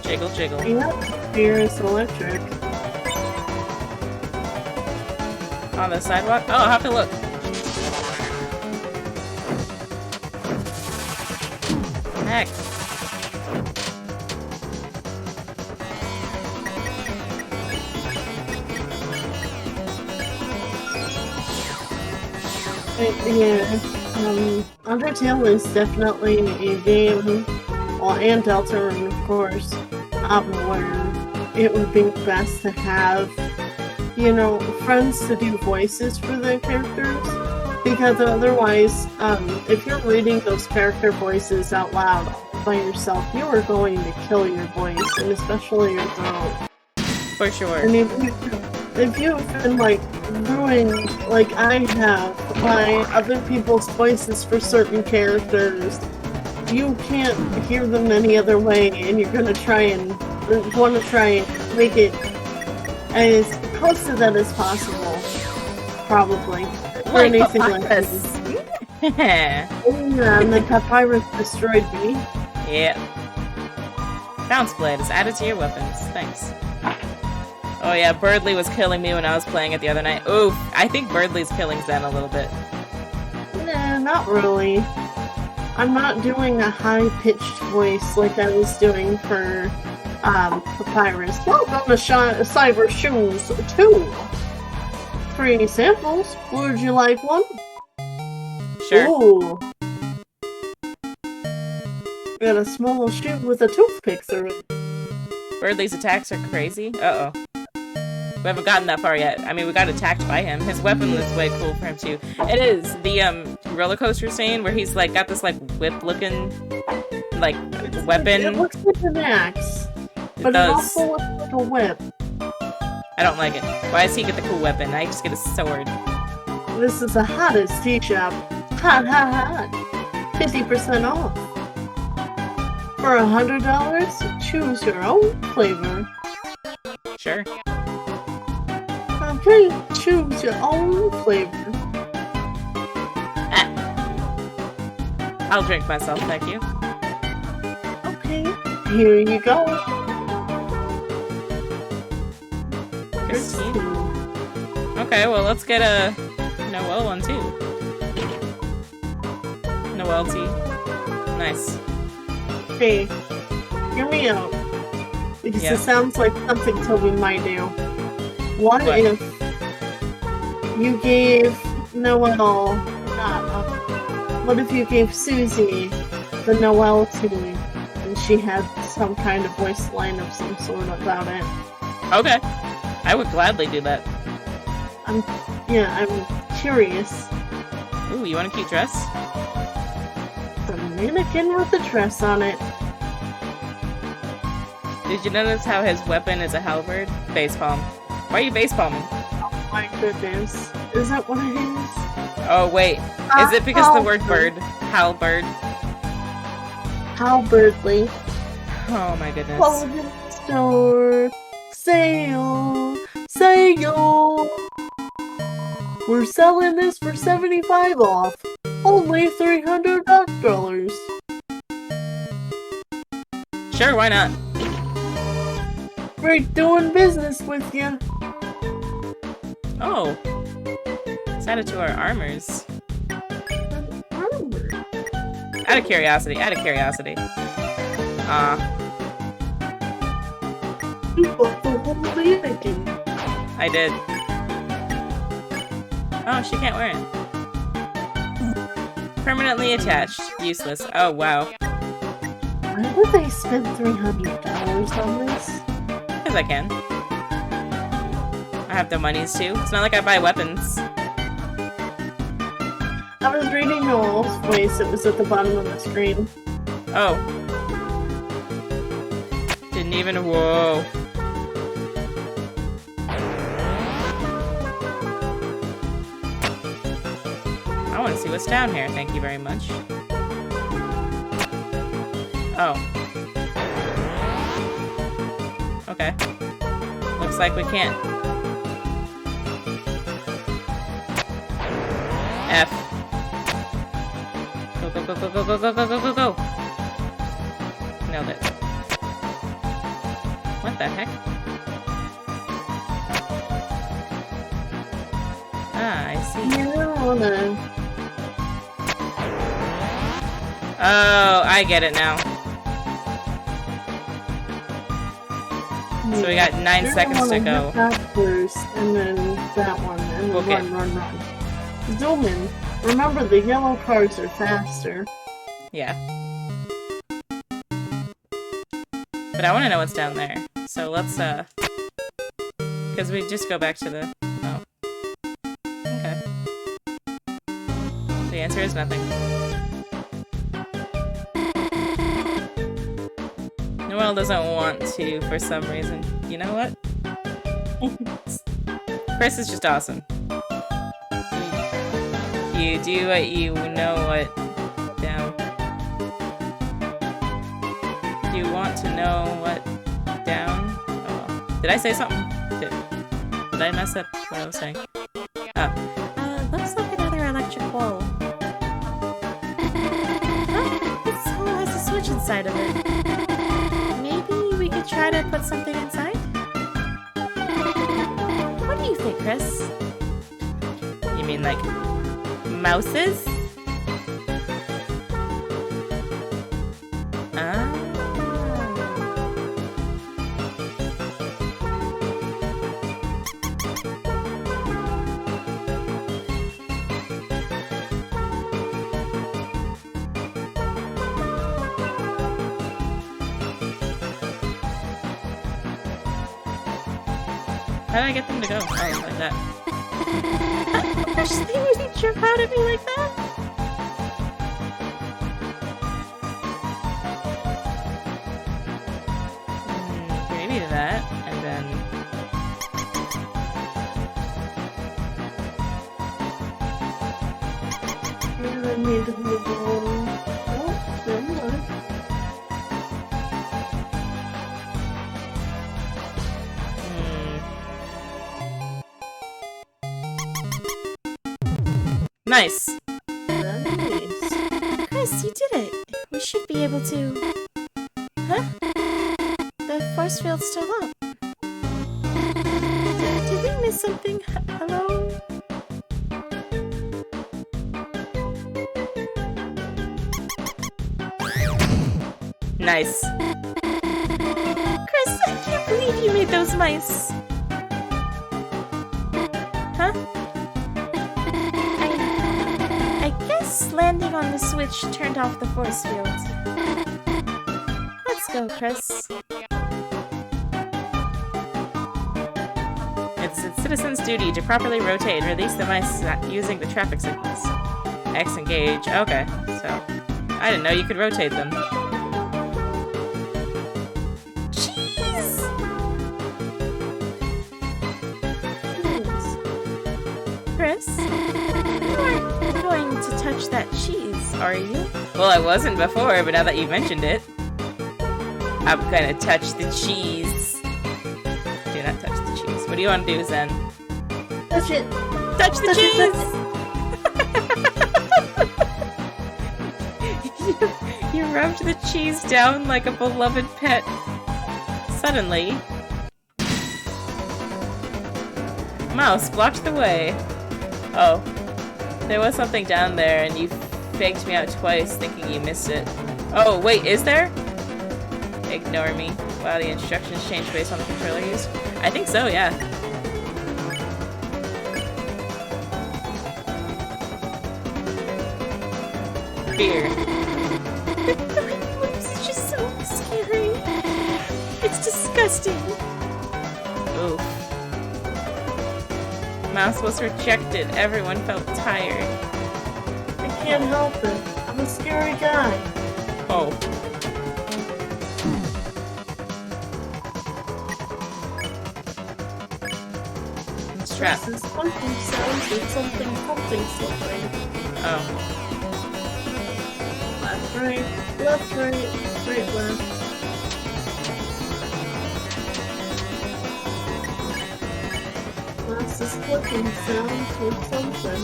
Jiggle, jiggle. Yep. Here is electric. On the sidewalk? Oh, I'll have to look. Heck. Yeah. Undertale is definitely a game, well, and Deltarune, of course, where it would be best to have, you know, friends to do voices for the characters, because otherwise, if you're reading those character voices out loud by yourself, you are going to kill your voice, and especially your throat. For sure. And if you've been, like, ruined, like I have, by other people's voices for certain characters, you can't hear them any other way, and you're gonna try and make it as close to that as possible, probably, or Like anything like Papyrus. this. Yeah, and the Papyrus destroyed me. Yeah. Bounce Blade is added to your weapons. Thanks. Oh yeah, Birdly was killing me when I was playing it the other night. Oof, I think Birdly's killing Zen a little bit. Nah, not really. I'm not doing a high-pitched voice like I was doing for Papyrus. Welcome to Cyber Shoes 2. 3 samples. Would you like one? Sure. Ooh. Got a small shoe with a toothpick through it. Birdly's attacks are crazy. Uh-oh. We haven't gotten that far yet. I mean, we got attacked by him. His weapon is way cool for him, too. It is. The, roller coaster scene where he's, like, got this, like, whip-looking, like, weapon. It looks like an axe. But it also looks like a whip. I don't like it. Why does he get the cool weapon? I just get a sword. This is the hottest tea shop. Hot, hot, hot. 50% off. For $100, choose your own flavor. Sure. Okay, choose your own flavor. I'll drink myself, thank you. Okay, here you go. Christine. Okay, well, let's get a Noelle one, too. Noelle tea. Nice. Hey, hear me out. Because Yeah. it sounds like something Toby might do. What if you gave Noelle, what if you gave Susie the Noelle tea and she had some kind of voice line of some sort about it? Okay. I would gladly do that. I'm curious. Ooh, you want a cute dress? The mannequin with the dress on it. Did you notice how his weapon is a halberd? Facepalm. Why are you facepalming? Oh my goodness. Is that what it is? Oh, wait. Is it because the word bird? Halberd. Halberdly. Oh my goodness. Clothing store. Sale. Sale. We're selling this for $75 off. Only $300. Sure, why not? We're doing business with you. Oh. It's added to our armors. Armor. Out of curiosity, You bought the whole mannequin. I did. Oh, she can't wear it. Permanently attached. Useless. Oh, wow. Why would they spend $300 on this? Because I can. I have the monies too. It's not like I buy weapons. I was reading Noel's voice. It was at the bottom of the screen. Oh. Didn't even. Whoa. I want to see what's down here. Thank you very much. Oh. Okay. Looks like we can't. F. Go, go, go, go, go, go, go, go, go, go, go. Nailed it. What the heck? Ah, I see. Yeah, Oh, I get it now. So we got 9 seconds to go. That first, and then that one, and Okay. then run. Zoom in. Remember, the yellow cars are faster. Yeah. But I want to know what's down there. So let's, because we just go back to the... Oh. Okay. The answer is nothing. Noelle doesn't want to for some reason. You know what? Chris is just awesome. You do what you know what down. Do you want to know what down? Oh well. Did I say something? Did I mess up what I was saying? Looks like another electric ball. Oh, this hole has a switch inside of it. Maybe we could try to put something inside? Chris? You mean like mouses? Ah. How do I get them to go? Oh, like that. Gosh, they really jump out at me like that? Maybe that, and then... And I need to move on. Oh, never mind. Nice! Nice. Chris, you did it. We should be able to... Huh? The force field's still up. Did we miss something? Hello? Nice. Chris, I can't believe you made those mice. Huh? I guess landing on the switch turned off the force field. Let's go, Chris. It's a citizen's duty to properly rotate and release the mice using the traffic signals. X engage. Okay, so I didn't know you could rotate them. Cheese! Chris, you aren't going to touch that cheese, are you? Well, I wasn't before, but now that you mentioned it, I'm gonna touch the cheese. Do not touch the cheese. What do you want to do, Zen? Touch it. Touch the Touch it, cheese! You rubbed the cheese down like a beloved pet. Suddenly, mouse blocked the way. Oh, there was something down there and you faked me out twice thinking you missed it. Oh, wait, is there? Ignore me. Wow, the instructions changed based on the controller used. I think so, yeah. Fear. It's just so scary. It's disgusting. Oof. Mouse was rejected. Everyone felt tired. I can't help it. I'm a scary guy. Oh. It's trapped. This is pumping sounds with something pumping something. Oh. Left, right, straight, left. That's this clicking sounds with something.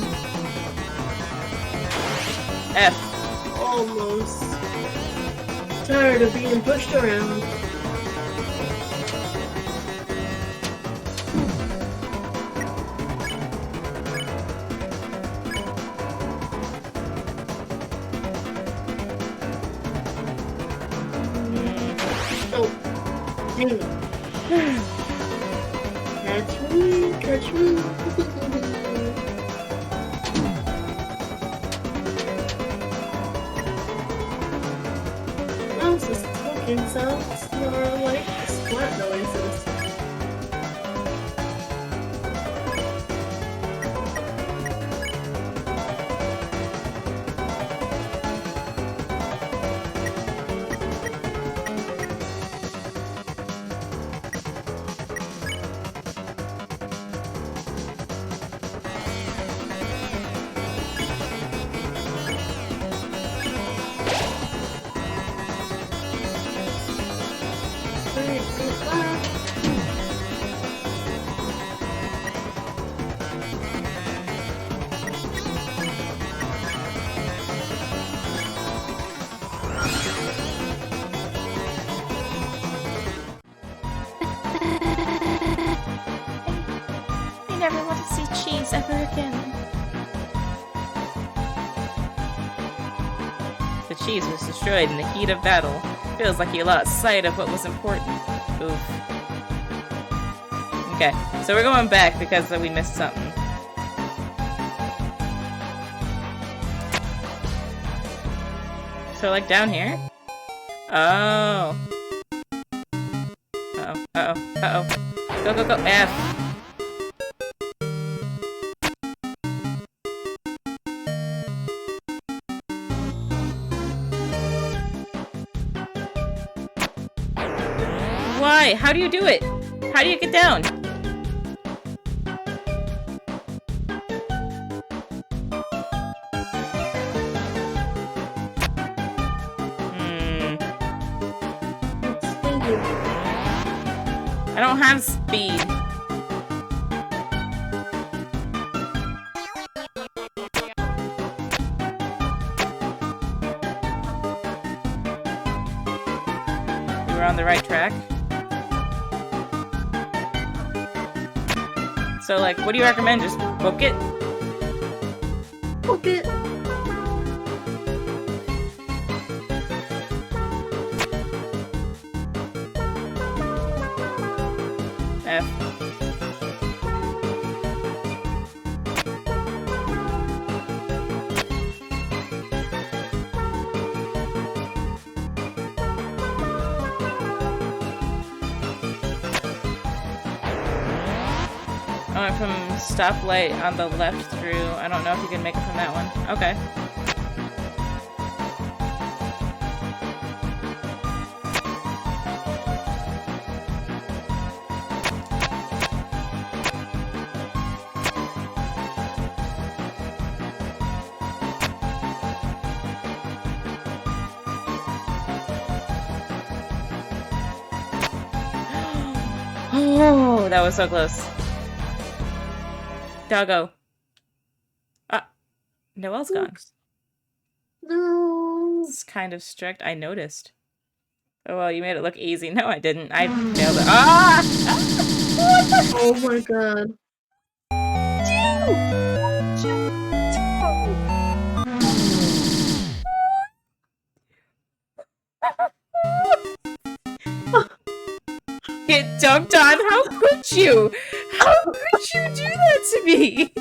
F. Almost. Tired of being pushed around. Oh, dang it. Catch me, catch me. Mouse is clicking sounds more like splat noises. Straight, left. cheese was destroyed in the heat of battle. Feels like he lost sight of what was important. Oof. Okay, so we're going back because we missed something. So, like, down here? Oh. Uh-oh, uh-oh, uh-oh. Go, go, go, F. Why? How do you do it? How do you get down? I don't have speed. You were on the right track. So, like, what do you recommend? Just book it? Book it. F. I went from stoplight on the left through. I don't know if you can make it from that one. Okay. Oh, that was so close. Doggo. Ah, Noelle's gone. No. It's kind of strict. I noticed. Oh, well, you made it look easy. No, I didn't. I nailed it. Ah! Oh my god. Get dunked on? How could you? How could you do that to me?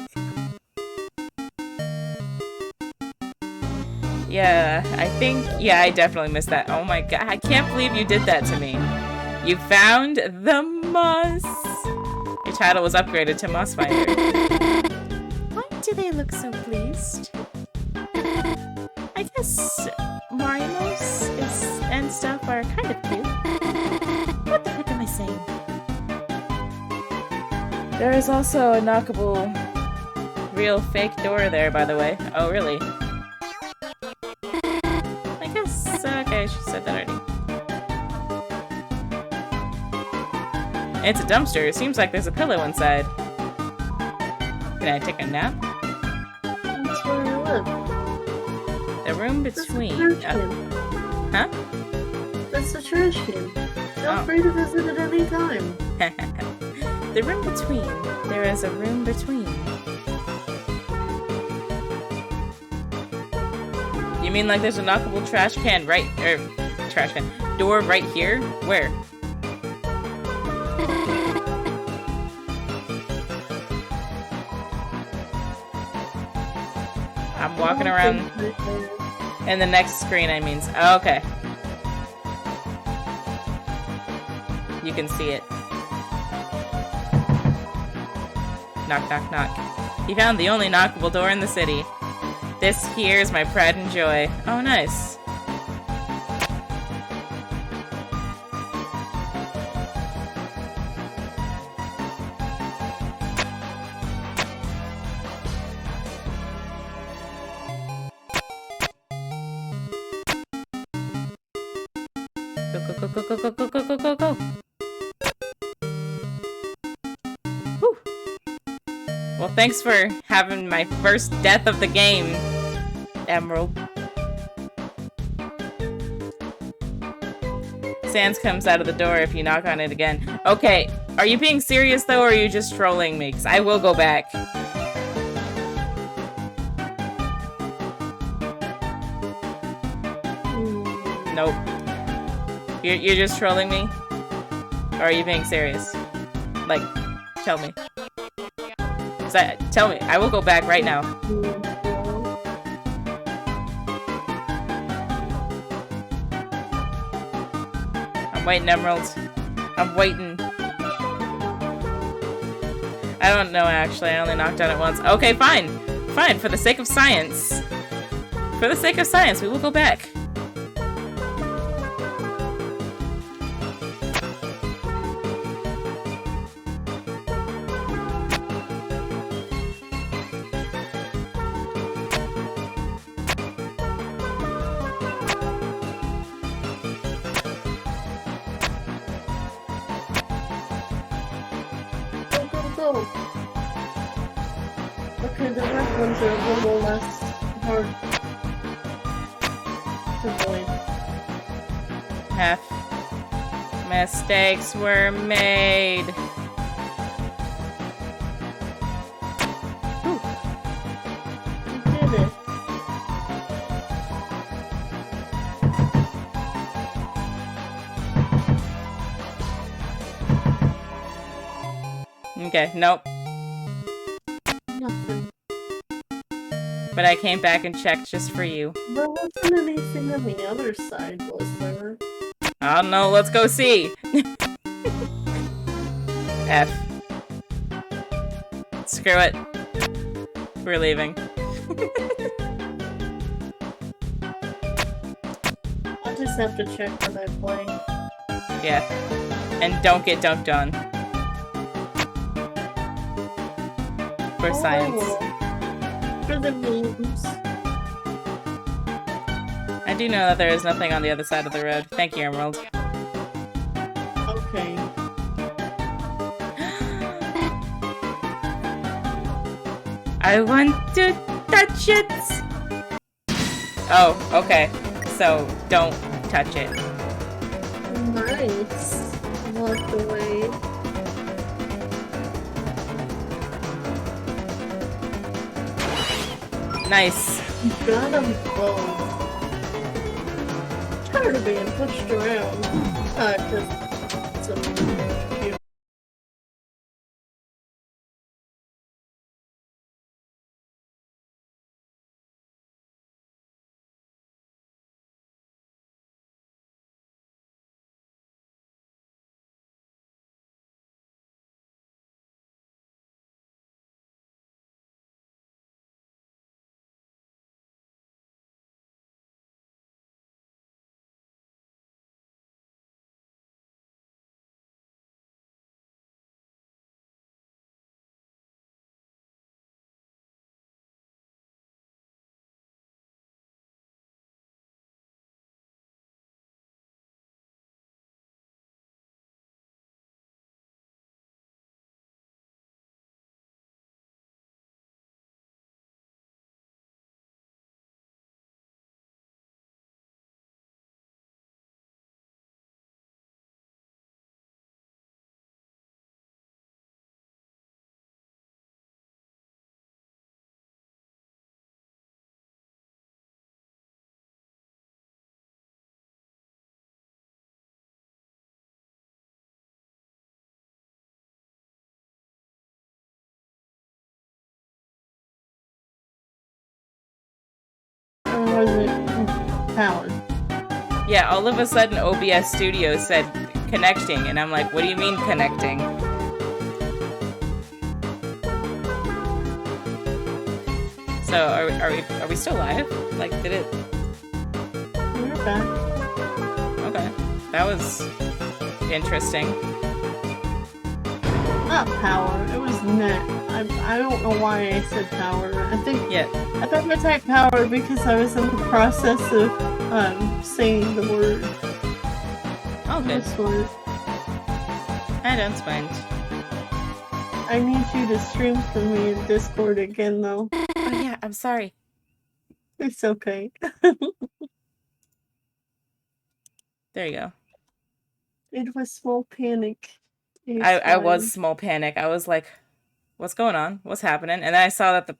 Yeah, I think... Yeah, I definitely missed that. Oh my god, I can't believe you did that to me. You found the moss. Your title was upgraded to Moss Finder. Why do they look so pleased? I guess Marimos and stuff are kind of cute. What the heck am I saying? There is also a knockable real fake door there, by the way. Oh, really? I guess... okay, I should have said that already. It's a dumpster. It seems like there's a pillow inside. Can I take a nap? That's where I live. The room That's the between... trash can. huh? That's the trash can. Feel Oh. free to visit at any time. The room between. There is a room between. You mean like there's a knockable trash can right... trash can. Door right here? Where? I'm walking around... in the next screen, I mean. Oh, okay. You can see it. Knock, knock, knock. You found the only knockable door in the city. This here is my pride and joy. Oh, nice. Go, go, go, go, go, go, go, go, go, go. Whew. Well, thanks for having my first death of the game, Emerald. Sans comes out of the door if you knock on it again. Okay, are you being serious though, or are you just trolling me? 'Cause I will go back. Nope. You're just trolling me? Or are you being serious? Like, tell me. Tell me. I will go back right now. I'm waiting, Emerald. I'm waiting. I don't know, actually. I only knocked on it once. Okay, fine. Fine, for the sake of science. For the sake of science, we will go back. Okay, the red ones are a little less hard to avoid. Half mistakes were made. Ooh. You did it. Okay, nope. Nothing. But I came back and checked just for you. There wasn't anything on the other side, was there? I don't know, let's go see! F. Screw it. We're leaving. I'll just have to check when I play. Yeah. And don't get dunked on. For science. For the memes. I do know that there is nothing on the other side of the road. Thank you, Emerald. Okay. I want to touch it! Oh, okay. So, don't touch it. Nice. Walk away. Nice. Got them both. Tired of being pushed around. Just some. Or was it powered? Yeah, all of a sudden OBS Studio said connecting, and I'm like, what do you mean connecting? So, are we still live? Like, did it... We're back. Okay. That was interesting. Not power. It was net. I don't know why I said power. I think Yeah. I thought I typed power because I was in the process of saying the word. Oh, good. This word. I don't mind. I need you to stream for me in Discord again, though. Oh yeah, I'm sorry. It's okay. There you go. It was small panic. I was small panic. I was like, what's going on? What's happening? And then I saw that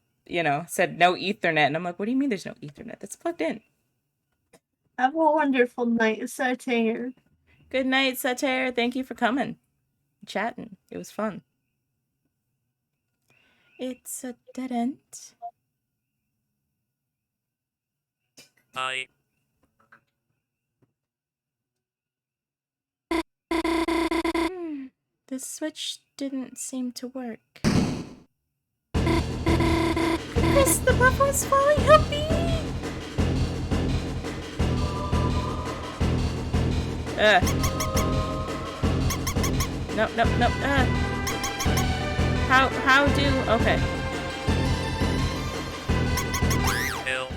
said no Ethernet, and I'm like, what do you mean there's no Ethernet? That's plugged in. Have a wonderful night, Satire. Good night, Satire. Thank you for coming. Chatting. It was fun. It's a dead end. Hi. The switch didn't seem to work. Chris, the buffalo's falling. Help me! Nope, nope, nope. How do... Okay. Bill.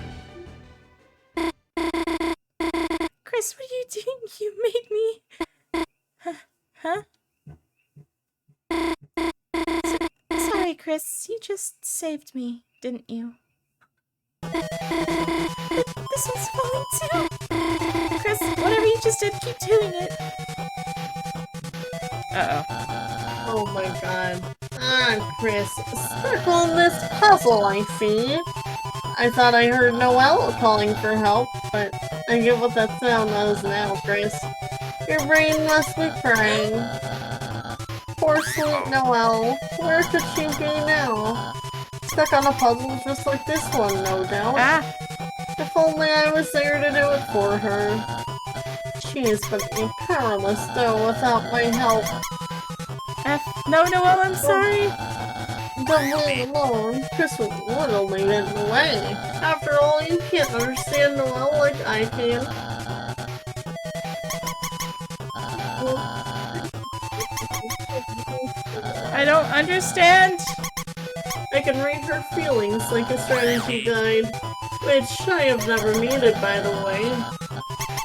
Chris, what are you doing? You made me... Huh? Sorry, Chris. You just saved me, didn't you? This one's falling too! Chris, whatever you just did, keep doing it. Uh-oh. Oh my god. Ah, Chris, stuck on this puzzle, I see. I thought I heard Noelle calling for help, but I get what that sound is now, Chris. Your brain must be crying. Poor sweet Noelle. Where could she be now? Stuck on a puzzle just like this one, no doubt. Ah! If only I was there to do it for her. She is but be powerless, though, without my help. No, Noelle, I'm sorry. Don't leave alone. Chris will literally get in the way. After all, you can't understand Noelle like I can. I don't understand. I can read her feelings like a strategy guide, which I have never needed, by the way.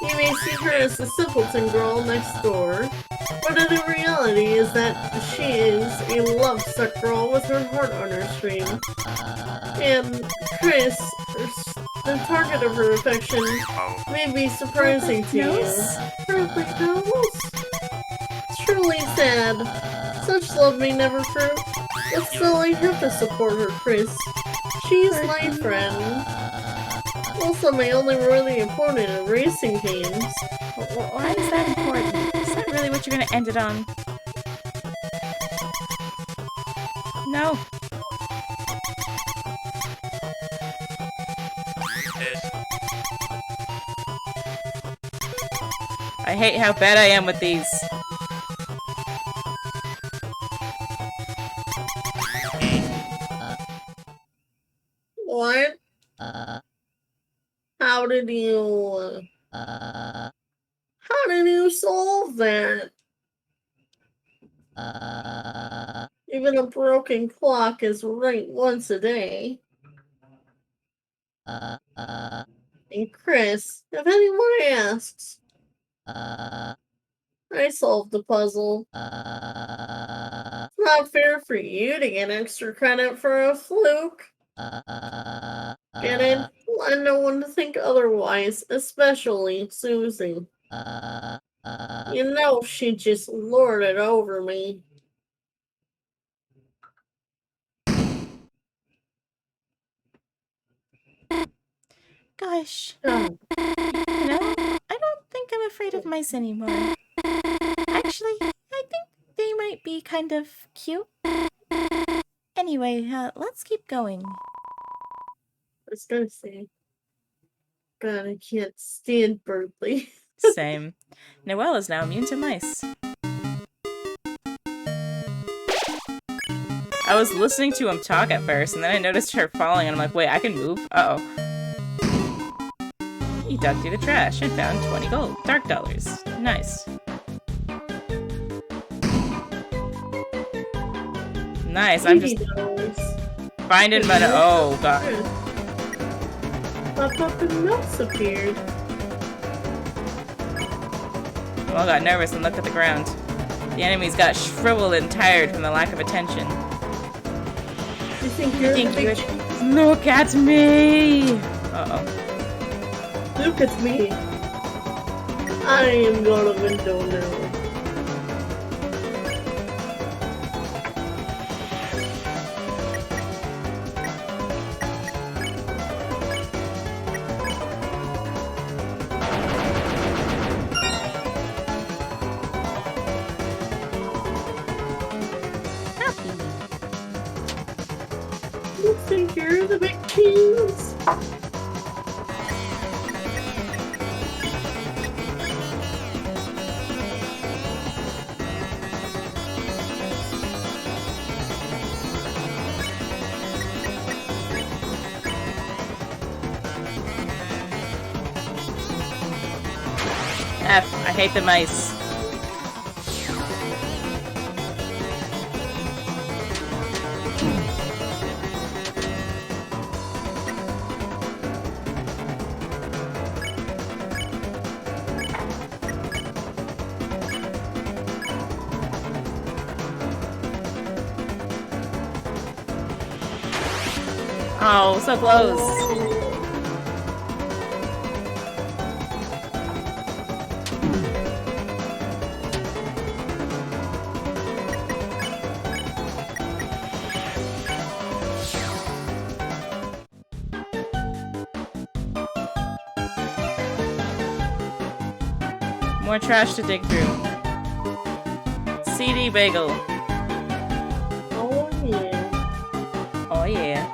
You may see her as the simpleton girl next door, but the reality is that she is a love-suck girl with her heart on her string. And Chris, the target of her affection, may be surprising to you. Perfect nose? Truly sad. Such love may never fruit, but still I have to support her, Chris. She is my friend. Also my only really opponent in racing games. Why is that important? Is that really what you're gonna end it on? No. I hate how bad I am with these. What? How did you solve that? Even a broken clock is right once a day. And Chris, if anyone asks, I solved the puzzle. It's not fair for you to get extra credit for a fluke. Get it? Let no one think otherwise, especially Susie. You know she just lorded over me. Gosh, Oh, you know, I don't think I'm afraid of mice anymore. Actually, I think they might be kind of cute. Anyway, let's keep going. I was gonna say. God, I can't stand Berkeley. Same. Noelle is now immune to mice. I was listening to him talk at first, and then I noticed her falling, and I'm like, wait, I can move? Uh-oh. He dug through the trash and found 20 gold. Dark dollars. Nice. Nice, I'm just finding money. Oh, God. Pop up and mouse appeared. Well, got nervous and looked at the ground. The enemies got shriveled and tired from the lack of attention. You think you're the big Look at me! Uh-oh. Look at me. I am gonna window now. cheese. F. I hate the mice. Oh, so close. More trash to dig through. CD bagel. Oh yeah. Oh yeah.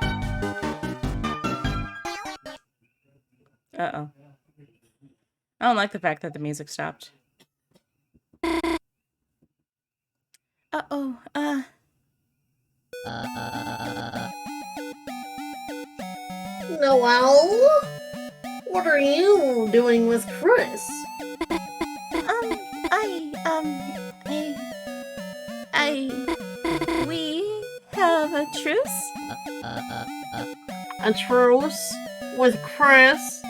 Uh-oh. I don't like the fact that the music stopped. Uh-oh, Noelle? What are you doing with Chris? we have a truce? A truce? With Chris?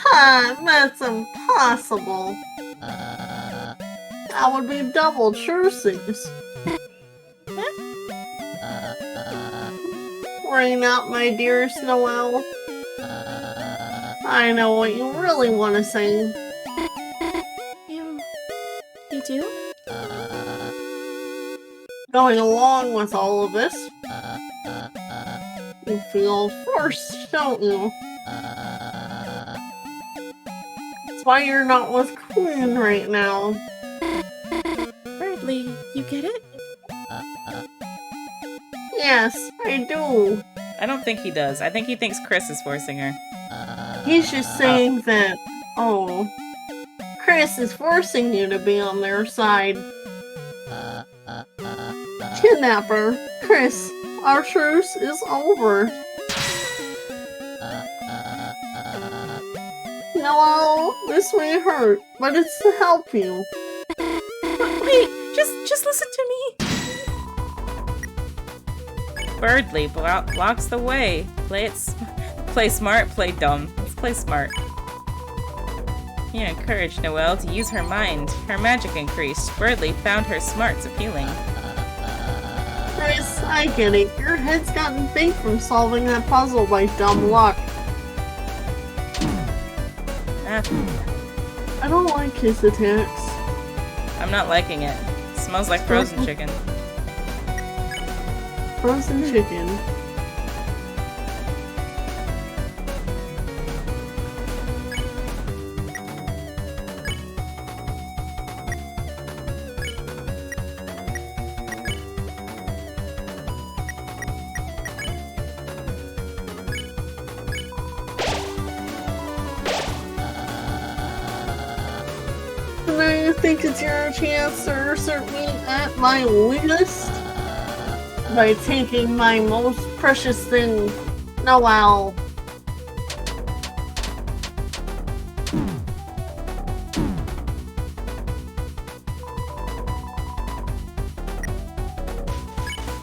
Ha! That's impossible. That would be double truces. Ring up, my dearest Noelle. I know what you really want to say. You do? Going along with all of this, you feel forced, don't you? That's why you're not with Queen right now. Bradley, you get it? Yes, I do. I don't think he does. I think he thinks Chris is forcing her. He's just saying that, oh, Chris is forcing you to be on their side. Kidnapper, Chris, our truce is over. Noelle, this may hurt, but it's to help you. Wait, just listen to me. Birdly blocks the way. Play smart, play dumb. Let's play smart. He encouraged Noelle to use her mind. Her magic increased. Birdly found her smarts appealing. Chris, I get it. Your head's gotten big from solving that puzzle by dumb luck. I don't like his attacks. I'm not liking it. Smells like frozen chicken. Frozen chicken. And I think it's your chance to assert me at my weakest by taking my most precious thing, Noelle.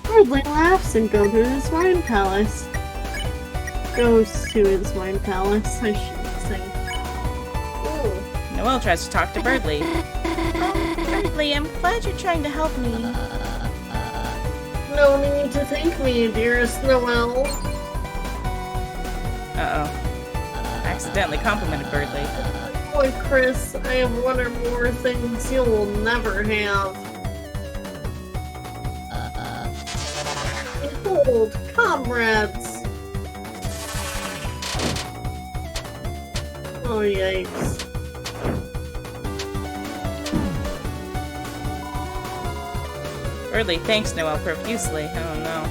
Birdly laughs and goes to his wine palace. Goes to his wine palace, I should say. Ooh. Noelle tries to talk to Birdly. Bradley, I'm glad you're trying to help me. No need to thank me, dearest Noelle. Uh-oh. Accidentally complimented Birdly. Boy, Chris, I have one or more things you will never have. Behold, comrades! Oh, yikes. Birdly thanks Noelle profusely. Oh no.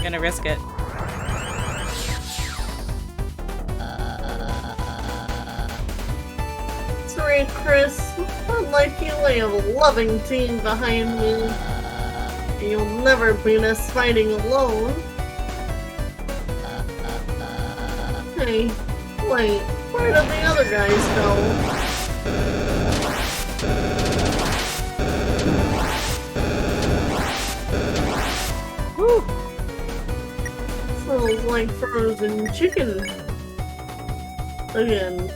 Gonna risk it. Sorry, Chris. Unlike you, I have a loving team behind me. You'll never beat us fighting alone. Hey, wait, where did the other guys go? Whew. Smells like frozen chicken. Again.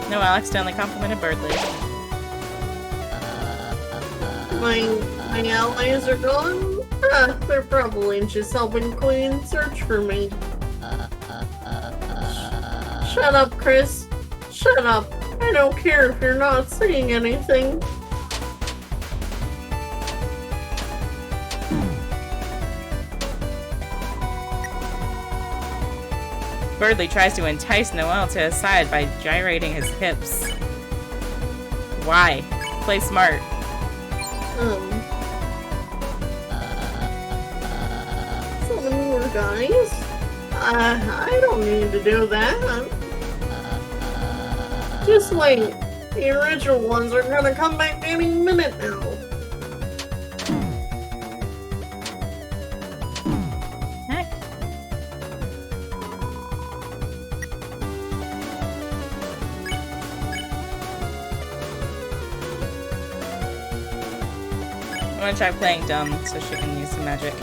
No, Alex only complimented Birdly. My allies are gone? They're probably just helping Queen search for me. Shut up, Chris. Shut up. I don't care if you're not saying anything. Birdly tries to entice Noel to his side by gyrating his hips. Why? Play smart. Seven more guys? I don't need to do that. Just wait. The original ones are gonna come back any minute now. Heck. I'm gonna try playing dumb so she can use some magic.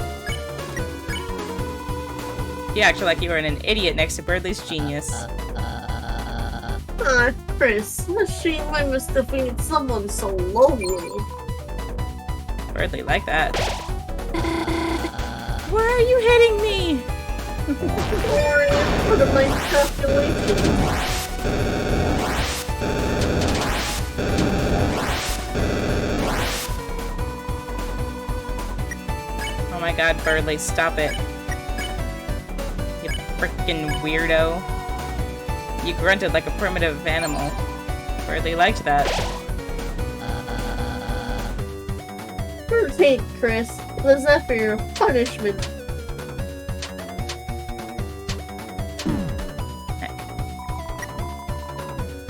You acted like you were an idiot next to Birdly's genius. Chris, a shame I must defeat someone so lowly. Birdly like that. Why are you hitting me? Sorry, what am I calculating? Oh my god, Birdly, stop it. You frickin' weirdo. You grunted like a primitive animal. Birdly liked that. Take, Chris. Was that for your punishment?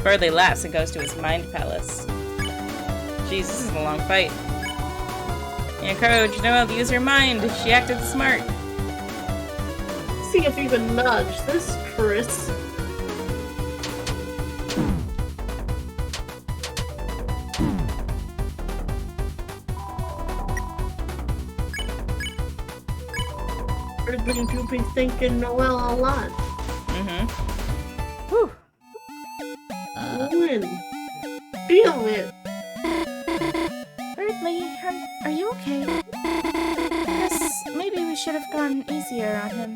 Birdly laughs and goes to his mind palace. Jeez, this is a long fight. You encouraged Noelle to use her mind. She acted smart. See if you can nudge this, Chris. I think you'll be thinking Noelle a lot. Mm-hmm. Whew. Win. Feel it. Birdly, are you okay? Guess maybe we should have gone easier on him.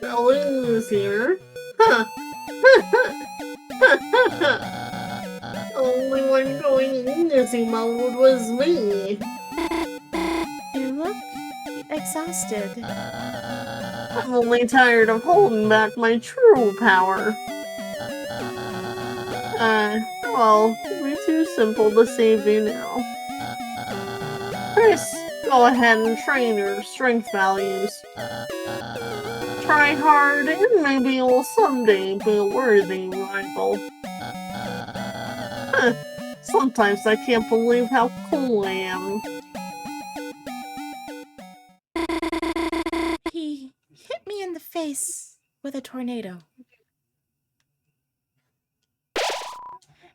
No easier. Huh. Only one going in easy mode was me. You look exhausted. I'm only tired of holding back my true power. Well, it'd be too simple to save you now. Chris, go ahead and train your strength values. Try hard, and maybe you'll someday be a worthy rival. Sometimes I can't believe how cool I am. He hit me in the face with a tornado.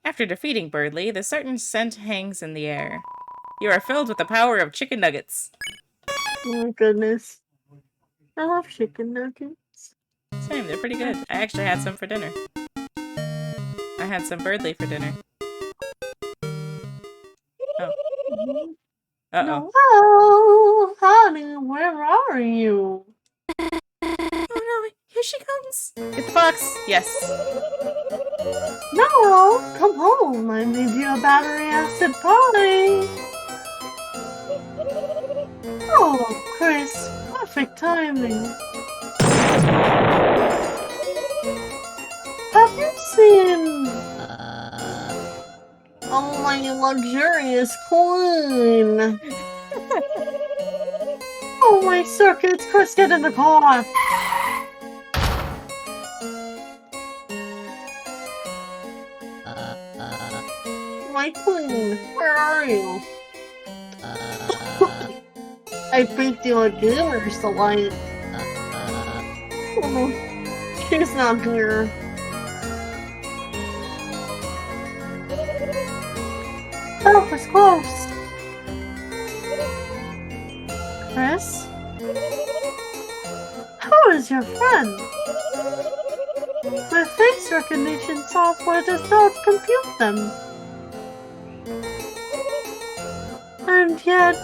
After defeating Birdly, the certain scent hangs in the air. You are filled with the power of chicken nuggets. Oh my goodness. I love chicken nuggets. Same, they're pretty good. I actually had some for dinner. I had some Birdly for dinner. Oh. Uh-oh. Hello, honey, where are you? Oh no, here she comes. Get the box! Yes. No, come home. I made you a battery acid pie. Oh, Chris, perfect timing. Have you seen oh my luxurious queen? Oh my circuits, Chris, get in the car. My queen, where are you? I think your gamer's delight. Oh, she's not here. That was close. Chris? How is your friend? My face recognition software does not compute them. And yet,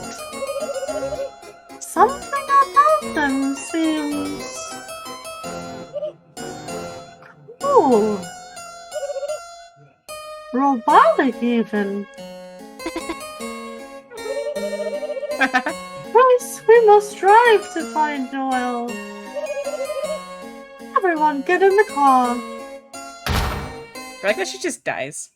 something about them seems cool. Robotic even. Bryce, we must strive to find Noel. Everyone, get in the car. I like that she just dies.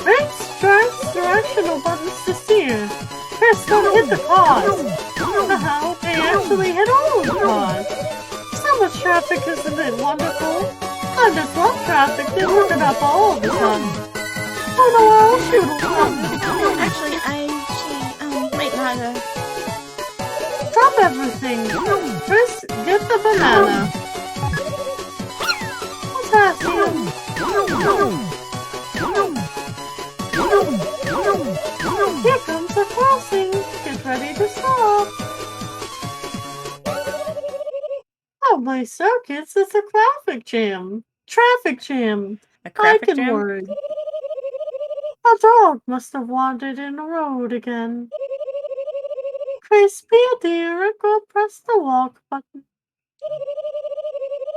Bryce drives directional buttons to steer. Chris, don't hit the cars. Haha, they actually hit all of the cars. So much traffic, isn't it wonderful? I just love traffic. They look it up all the time. Oh no, I'll shoot them. Actually, might not, Drop everything. Chris, get the banana. Potassium. Here comes the crossing. Get ready to stop. Oh, my circuits, it's a traffic jam. Traffic jam. A I graphic can jam? word. A dog must have wandered in the road again. Chris, be a dear and go press the walk button.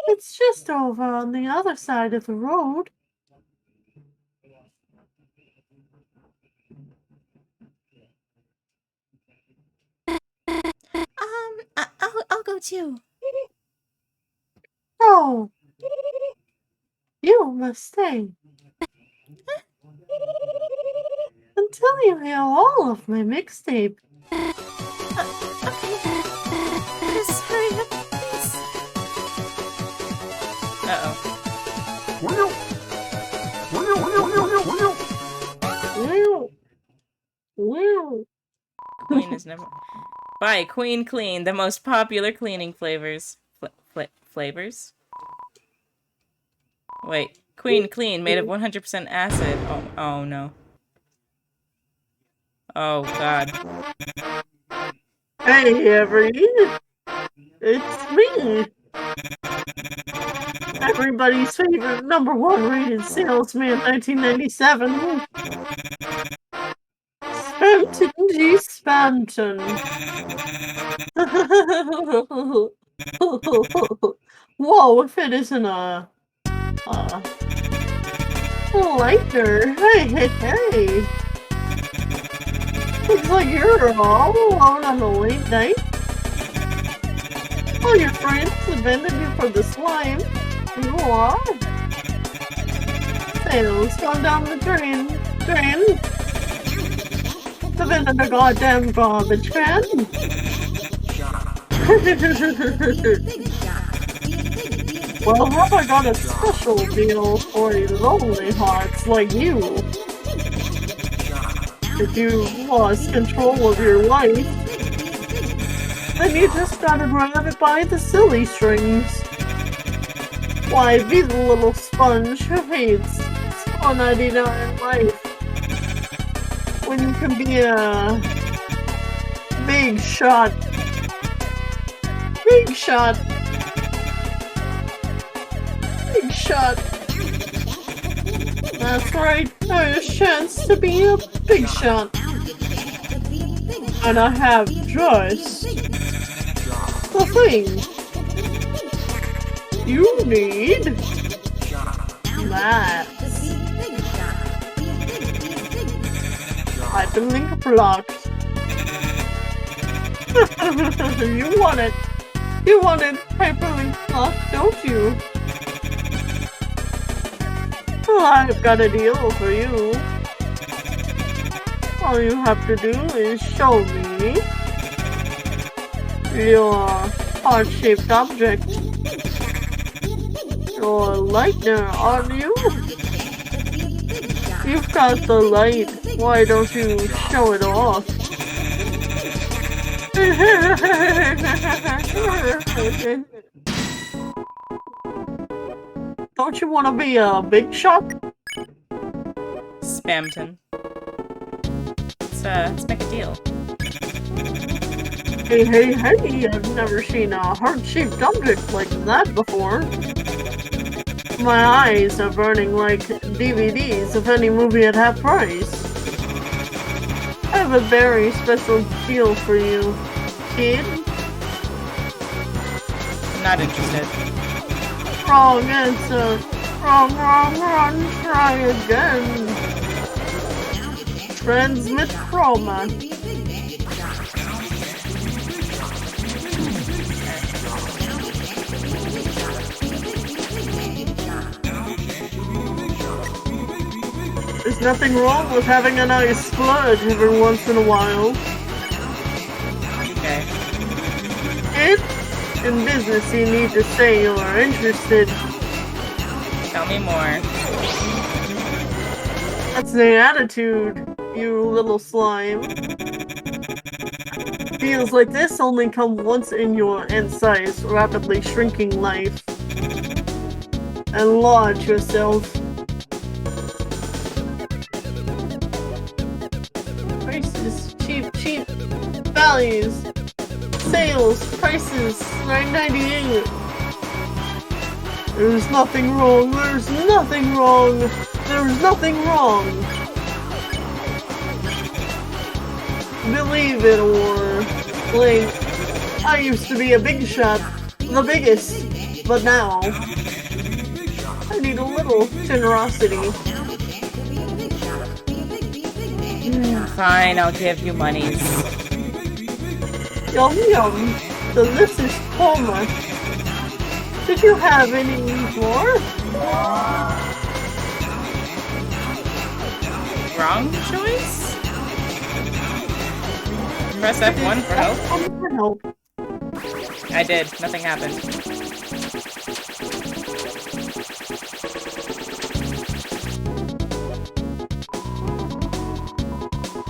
It's just over on the other side of the road. I'll go too. Oh, you must stay. Until you hear all of my mixtape. Okay. Chris, hurry up, please. Uh-oh. Wow. Queen is never... Buy Queen Clean, the most popular cleaning flavors. Flavors? Wait. Queen Clean, made of 100% acid. Oh no. Oh god. Hey, everybody. It's me. Everybody's favorite #1 rated salesman, 1997. Spanton G. Spanton. Whoa, if it isn't a lighter. Hey. Looks like you're all alone on a late night. All your friends abandoned you for the slime. You are. Sales gone down the drain. Abandoned the goddamn garbage can. Well, have I got a special deal for you lonely hearts like you? If you lost control of your life, then you just gotta grab it by the silly strings. Why, be the little sponge who hates $4.99 life when you can be a big shot. That's right, there's a chance to be a big shot. And I have just the thing you need. That's I hyperlink blocked. You want it. You want it hyperlink blocked, don't you? Well, I've got a deal for you. All you have to do is show me your heart-shaped object. Your lighter, aren't you? You've got the light. Why don't you show it off? Don't you want to be a big shot? Spamton. Let's make a deal. Hey, I've never seen a heart-shaped object like that before. My eyes are burning like DVDs of any movie at half price. I have a very special deal for you, kid. Not interested. Wrong answer. Wrong, try again. Transmit chroma. There's nothing wrong with having a nice splurge every once in a while. Okay. In business, you need to say you are interested. Tell me more. That's the attitude, you little slime. Deals like this only come once in your end-sized, rapidly shrinking life. Enlarge yourself. Prices, cheap. Values. Sales, prices, $9.98. There's nothing wrong. Believe it or blink. I used to be a big shot, the biggest, but now I need a little generosity. Fine, I'll give you monies. Yum, delicious coma. Did you have any more? Wrong choice? Press F1 for help? For help. I did. Nothing happened.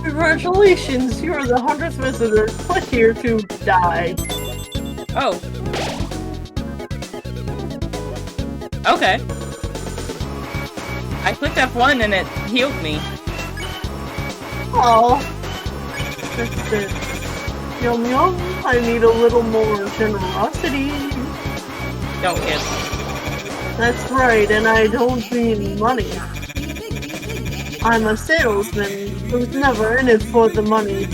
Congratulations, you're the 100th visitor. Click here to die. Oh. Okay. I clicked F1 and it healed me. Oh. That's it. Yum, I need a little more generosity. Don't kid. That's right, and I don't mean money. I'm a salesman who's never in it for the money.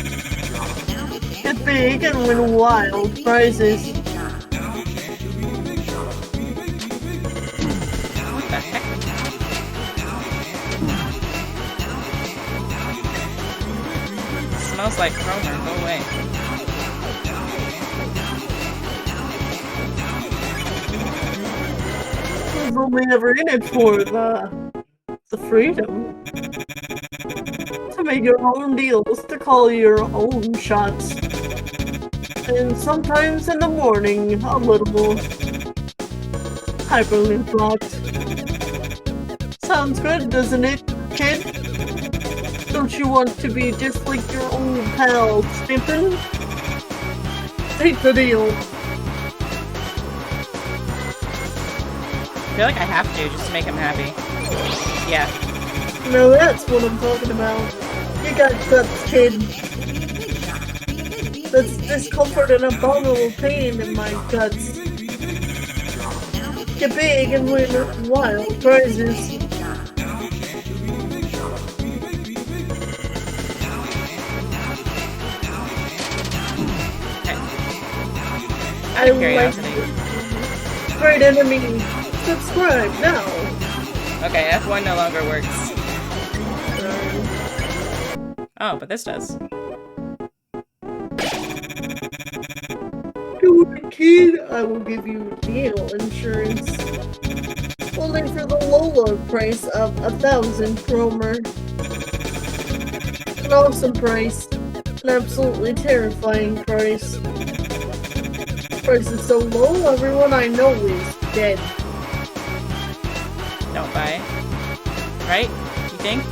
Get big and win wild prizes. What the heck? Smells like Cromer. Go away. I was only ever in it for the freedom. To make your own deals, to call your own shots. And sometimes in the morning, a little hyperlink blocked. Sounds good, doesn't it, kid? Don't you want to be just like your old pal, Stimpin? Take the deal. I feel like I have to just to make him happy. Yeah. Now that's what I'm talking about. You got guts, kid. That's discomfort and abominable pain in my guts. Get big and win wild prizes. Out of curiosity. Great enemy. Subscribe now. Okay, F1 no longer works. Oh, but this does. To a kid, I will give you jail insurance. Only for the low price of 1,000 kroner. An awesome price. An absolutely terrifying price. Price is so low, everyone I know is dead. Don't buy. Right? You think?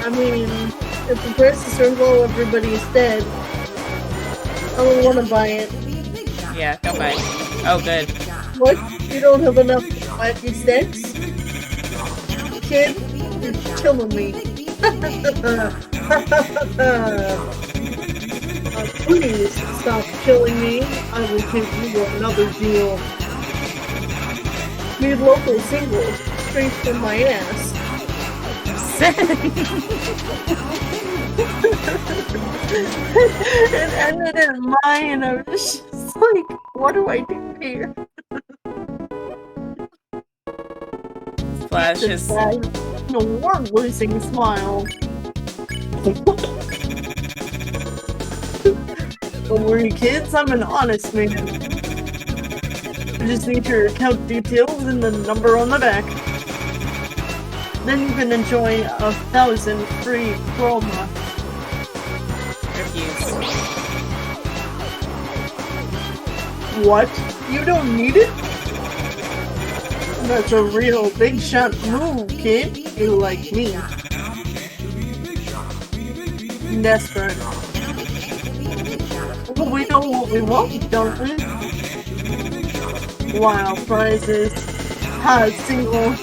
I mean, if the prices are low, everybody's dead. I don't want to buy it. Yeah, don't buy. Oh, good. What? You don't have enough wacky sticks? Kid, you're killing me. Please stop killing me. I will give you another deal. Need local singles straight from my ass. It ended in mine. I was just like, what do I do here? Flash is. No more losing smile. Don't worry, kids. I'm an honest man. I just need your account details and the number on the back. Then you can enjoy 1,000 free chroma. Refuse. What? You don't need it? That's a real big shot move, kid. You like me. Desperate. Well, we know what we want, don't we? Wow, prizes. Hot singles.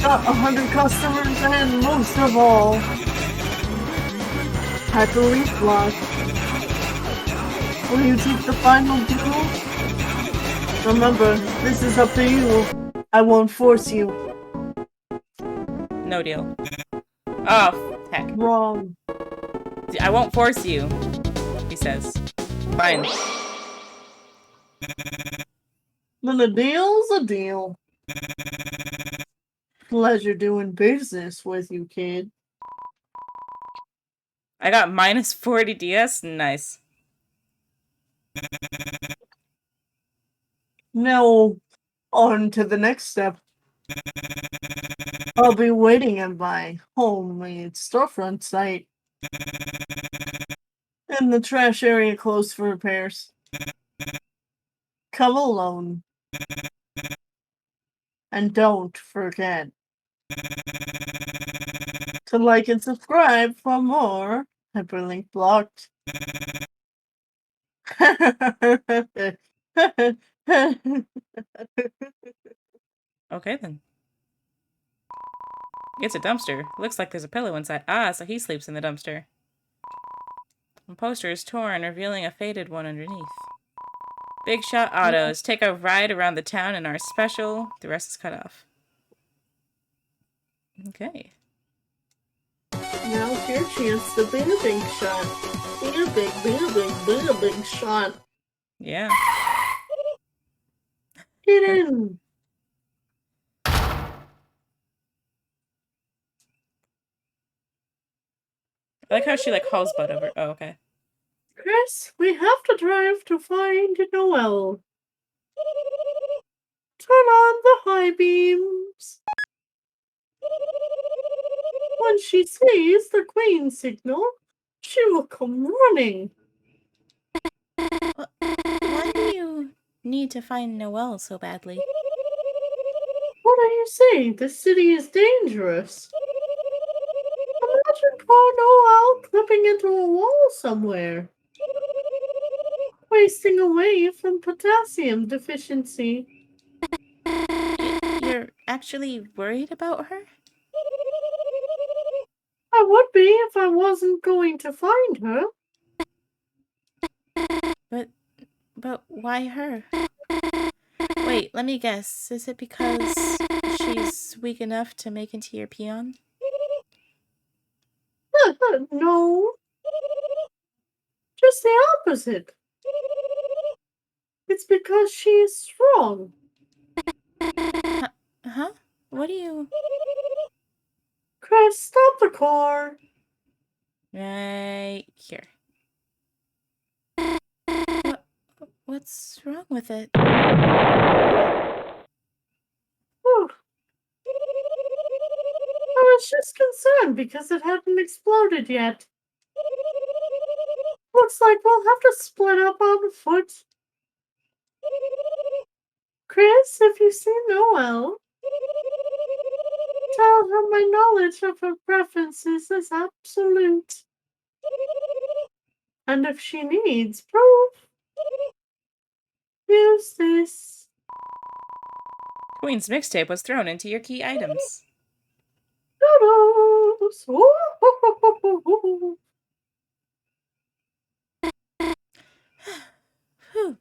Got 100 customers and most of all, had the leaf block. Will you take the final deal? Remember, this is up to you. I won't force you. No deal. Oh, heck. Wrong. I won't force you, he says. Fine. Then a deal's a deal. Pleasure doing business with you, kid. I got minus 40 DS? Nice. Now, on to the next step. I'll be waiting at my homemade storefront site. And the trash area closed for repairs. Come alone. And don't forget to like and subscribe for more hyperlink blocked. Okay then. It's a dumpster. Looks like there's a pillow inside. Ah, so he sleeps in the dumpster. The poster is torn, revealing a faded one underneath. Big Shot Autos. Take a ride around the town in our special. The rest is cut off. Okay. Now it's your chance to be a big shot. Be a big shot. Yeah. Get in. I like how she like hauls butt over. Oh, okay. Chris, we have to drive to find Noelle. Turn on the high beams. When she sees the green signal, she will come running. Why do you need to find Noelle so badly? What are you saying? The city is dangerous. Imagine poor Noelle clipping into a wall somewhere. Wasting away from potassium deficiency. You're actually worried about her? I would be if I wasn't going to find her. But why her? Wait, let me guess. Is it because she's weak enough to make into your peon? No. Just the opposite. It's because she is strong. Huh? What do you... Chris, stop the car. Right here. What's wrong with it? Whew. I was just concerned because it hadn't exploded yet. Looks like we'll have to split up on foot. Chris, if you see Noelle, tell her my knowledge of her preferences is absolute. And if she needs proof, use this. Queen's mixtape was thrown into your key items. Doodles. Whew.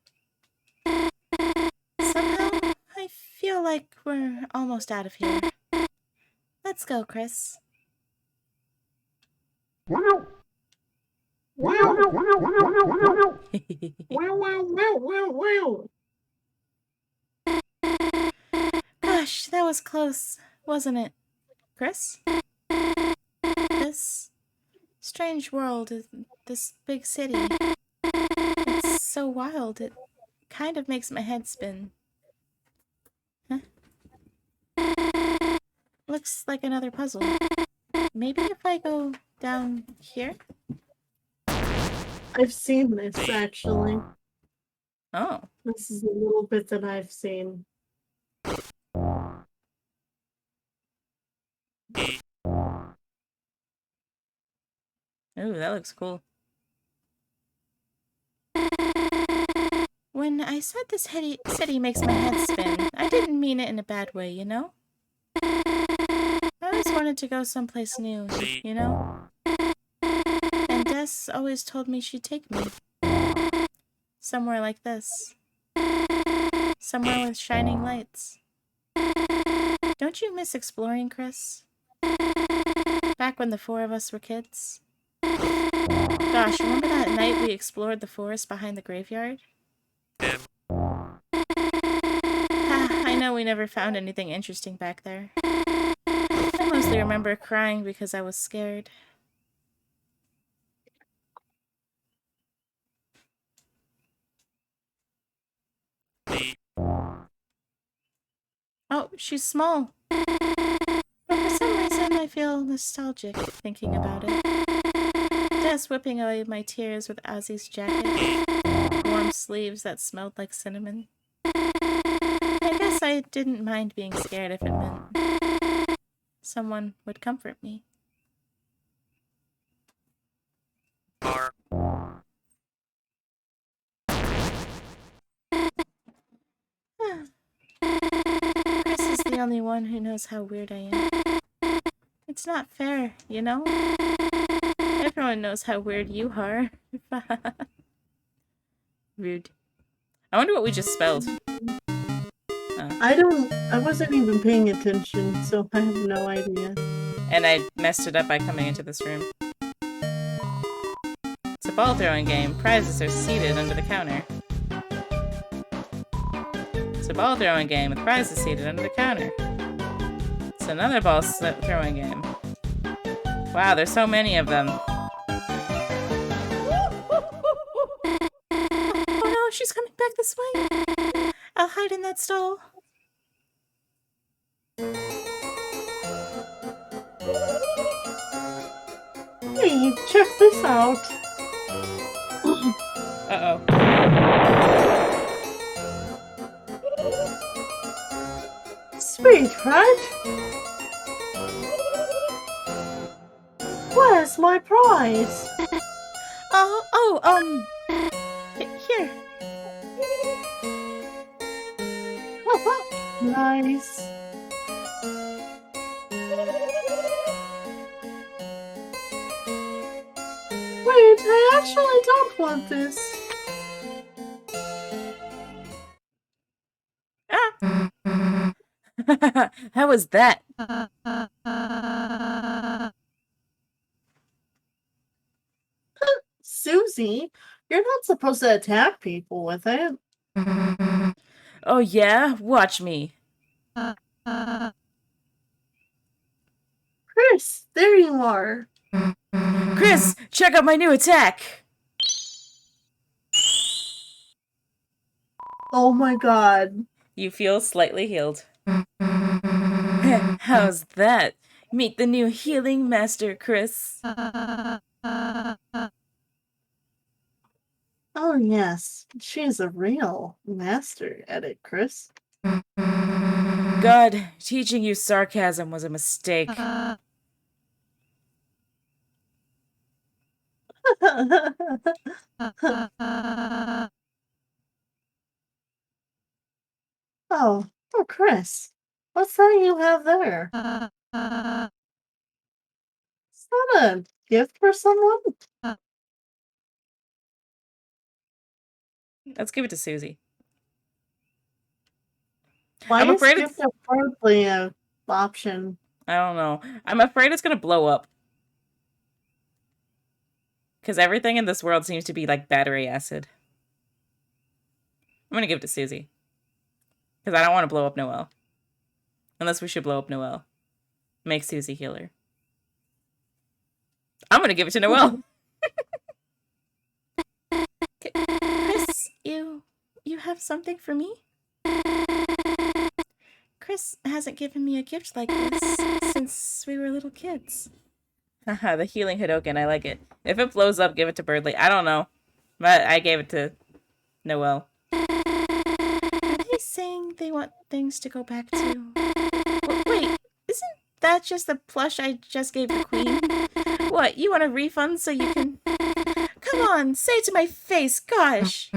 Somehow, I feel like we're almost out of here. Let's go, Chris. Gosh, that was close, wasn't it, Chris? This strange world, this big city. It's so wild, it kind of makes my head spin. Huh? Looks like another puzzle. Maybe if I go down here? I've seen this, actually. Oh. This is a little bit that I've seen. Ooh, that looks cool. When I said this city makes my head spin, I didn't mean it in a bad way, you know? I always wanted to go someplace new, you know? And Des always told me she'd take me. Somewhere like this. Somewhere with shining lights. Don't you miss exploring, Chris? Back when the four of us were kids? Gosh, remember that night we explored the forest behind the graveyard? I know we never found anything interesting back there. I mostly remember crying because I was scared. Oh, she's small. But for some reason, I feel nostalgic thinking about it. Just whipping away my tears with Ozzy's jacket. Warm sleeves that smelled like cinnamon. I guess I didn't mind being scared if it meant someone would comfort me. Chris is the only one who knows how weird I am. It's not fair, you know? Everyone knows how weird you are. Rude. I wonder what we just spelled. I wasn't even paying attention, so I have no idea. And I messed it up by coming into this room. It's a ball throwing game. Prizes are seated under the counter. It's a ball throwing game with prizes seated under the counter. It's another ball throwing game. Wow, there's so many of them. Oh no, she's coming back this way. I'll hide in that stall. Hey, check this out. Uh-oh. Sweetheart? Where's my prize? Here. Nice. Wait, I actually don't want this. How was that? Susie, you're not supposed to attack people with it. Oh yeah? Watch me. Chris, Chris, there you are. Chris, check out my new attack! Oh my god. You feel slightly healed. How's that? Meet the new healing master, Chris. Oh yes, she's a real master at it, Chris. God, teaching you sarcasm was a mistake. Oh, Chris, what's that you have there? Is that a gift for someone? Let's give it to Susie. Why I'm is afraid gift it's... hardly an option? I don't know. I'm afraid it's gonna blow up. Because everything in this world seems to be like battery acid. I'm gonna give it to Susie. Because I don't want to blow up Noelle. Unless we should blow up Noelle. Make Susie healer. I'm gonna give it to Noelle. Chris, you have something for me? Chris hasn't given me a gift like this since we were little kids. Haha, the healing Hadoken, I like it. If it blows up, give it to Birdly. I don't know. But I gave it to Noelle. Are they saying they want things to go back to... Wait, isn't that just the plush I just gave the queen? What, you want a refund so you can... Come on, say it to my face, gosh!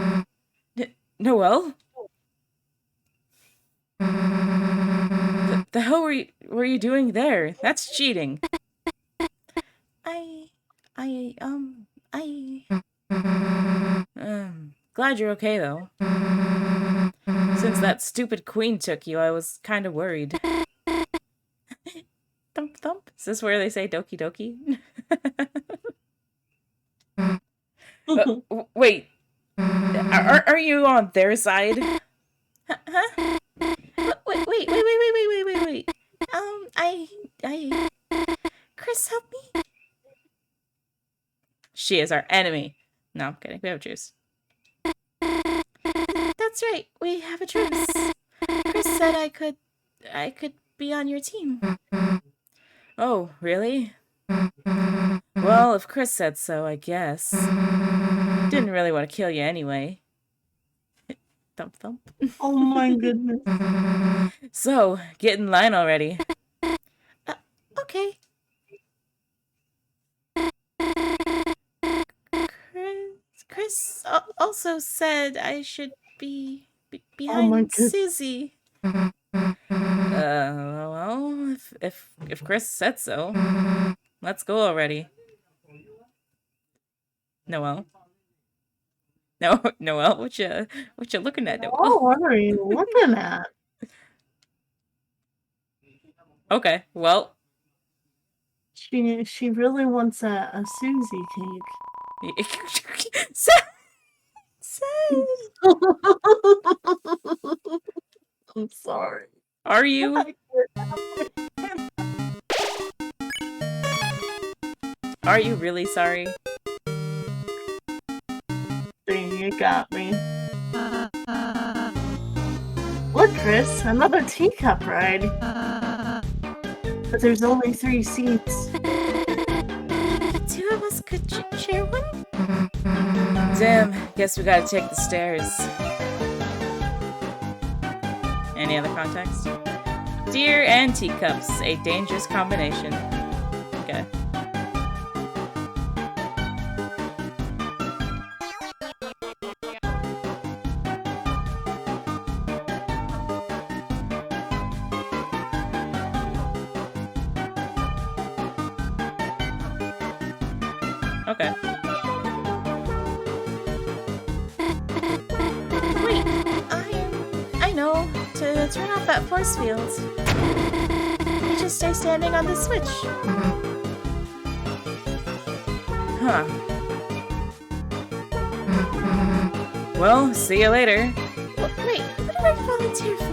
Noelle? The hell were you doing there? That's cheating. Glad you're okay, though. Since that stupid queen took you, I was kind of worried. Thump thump. Is this where they say doki doki? Wait. Are you on their side? Huh? Wait. Chris, help me? She is our enemy. No, I'm kidding. We have a truce. That's right. We have a truce. Chris said I could be on your team. Oh, really? Well, if Chris said so, I guess. Didn't really want to kill you anyway. Thump thump. Oh my goodness. So, get in line already. Okay. Chris also said I should be behind Susie. Well, if Chris said so, let's go already. Noelle. No, Noelle, what you looking at, Noelle? Oh, what are you looking at? Okay, well. She really wants a Susie cake. I'm sorry. Are you? Are you really sorry? Dang, you got me. Look, Chris, another teacup ride. But there's only 3 seats. The 2 of us could share one? Damn, guess we gotta take the stairs. Any other context? Deer and teacups, a dangerous combination. Okay. Okay. Wait, I know. To turn off that force field, you just stay standing on the switch. Huh. Well, see you later. Wait, what did I volunteer for?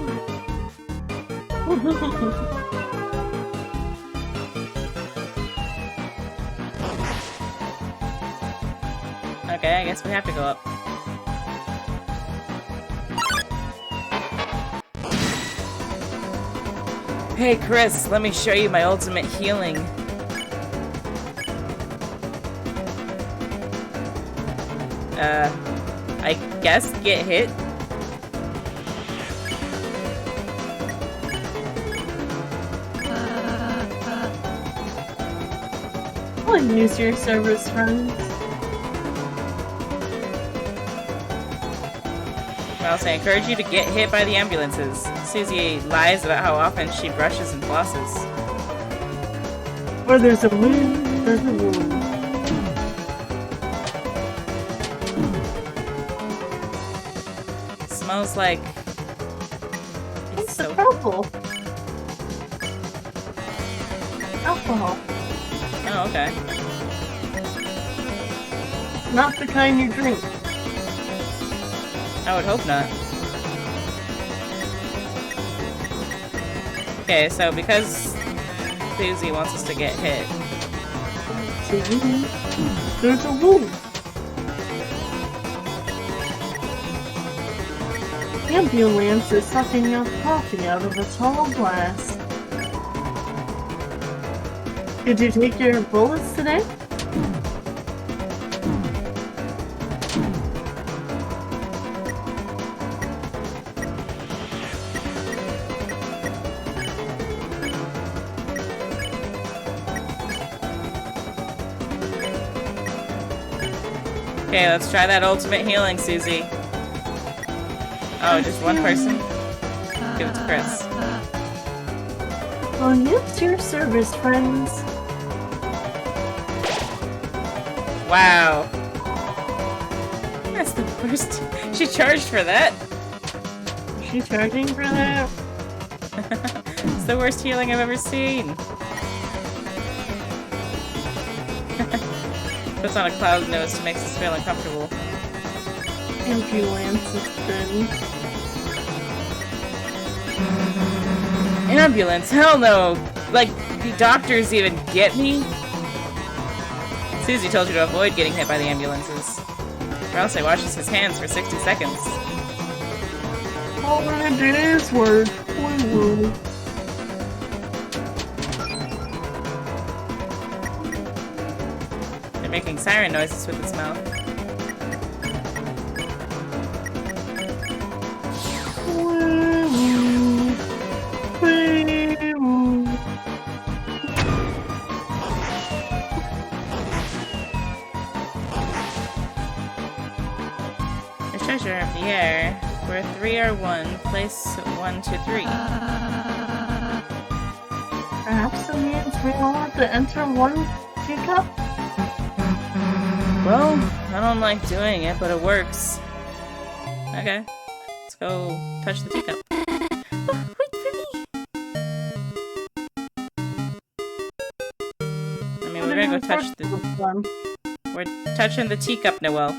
Okay, I guess we have to go up. Hey Chris, let me show you my ultimate healing. I guess get hit? I'll use your service, friends. Well, I encourage you to get hit by the ambulances. Susie lies about how often she brushes and flosses. Where there's a wound, there's a wound. Smells like... What's the purple? Alcohol. Oh, okay. Not the kind you drink. I would hope not. Okay, so because Susie wants us to get hit. There's a wound. Ambulance is sucking your coffee out of a tall glass. Did you take your bullets today? Okay, let's try that ultimate healing, Susie. Oh, just one person? Give it to Chris. Well, use your service, friends. Wow. That's the worst. She charged for that. Is she charging for that? It's the worst healing I've ever seen. Puts on a cloud nose to make us feel uncomfortable. Ambulance is good. Ambulance? Hell no! Like, the doctors even get me? Susie told you to avoid getting hit by the ambulances. Or else he washes his hands for 60 seconds. All I did is work. Woo-woo. They're making siren noises with its mouth. Woo-woo. Woo-woo. The treasure of the air, where 3 are 1, place 1 to 3. Perhaps the means we all have to enter one teacup? Well, I don't like doing it, but it works. Okay, let's go touch the teacup. Oh, wait for me! I mean, we're gonna go touch the... We're touching the teacup, Noelle.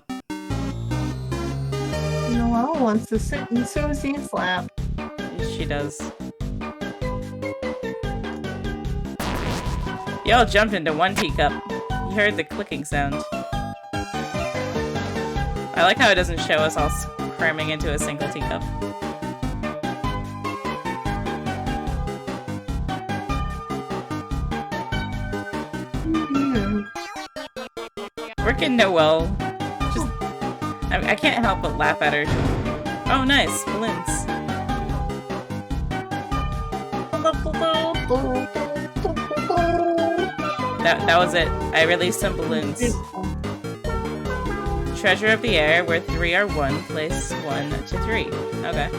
Noelle wants to sit in Susie's lap. She does. Y'all jumped into one teacup. You heard the clicking sound. I like how it doesn't show us all cramming into a single teacup. Frickin' Noelle. Just... I can't help but laugh at her. Oh, nice. Balloons. That was it. I released some balloons. Treasure of the air, where 3 are 1, place 1 to 3. Okay.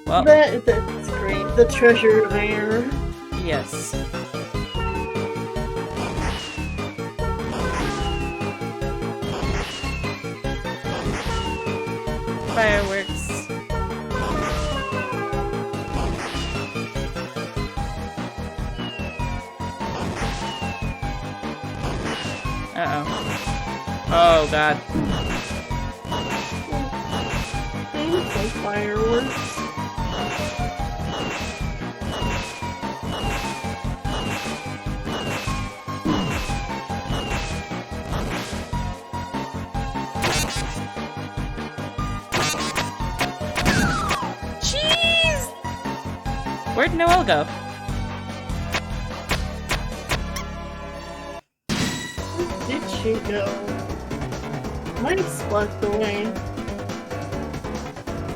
Well, That's great. The treasure of air. yes. Fireworks. Uh-oh. Oh, God. Painful fireworks. Where'd Noelle go? Where did she go? Mike's walked away.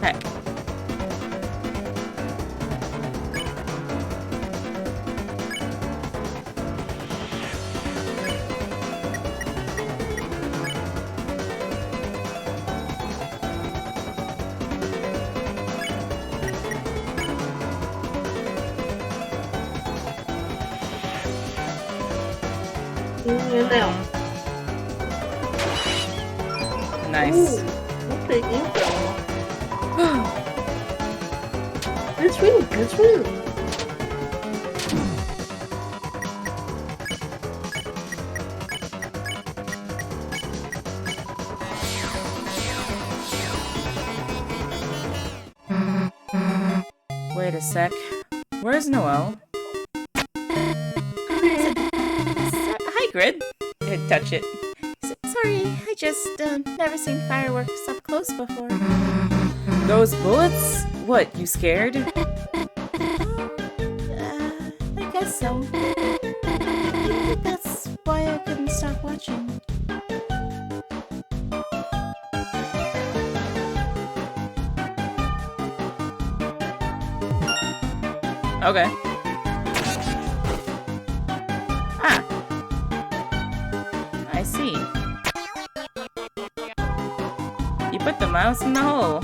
Heck. And now. Nice. What the info? That's me, that's me. Wait a sec. Where's Noelle? Hi, Grid. Touch it. Sorry, I just never seen fireworks up close before. Those bullets? What, you scared? I guess so. Maybe that's why I couldn't stop watching. Okay. Ah. I see. You put the mouse in the hole.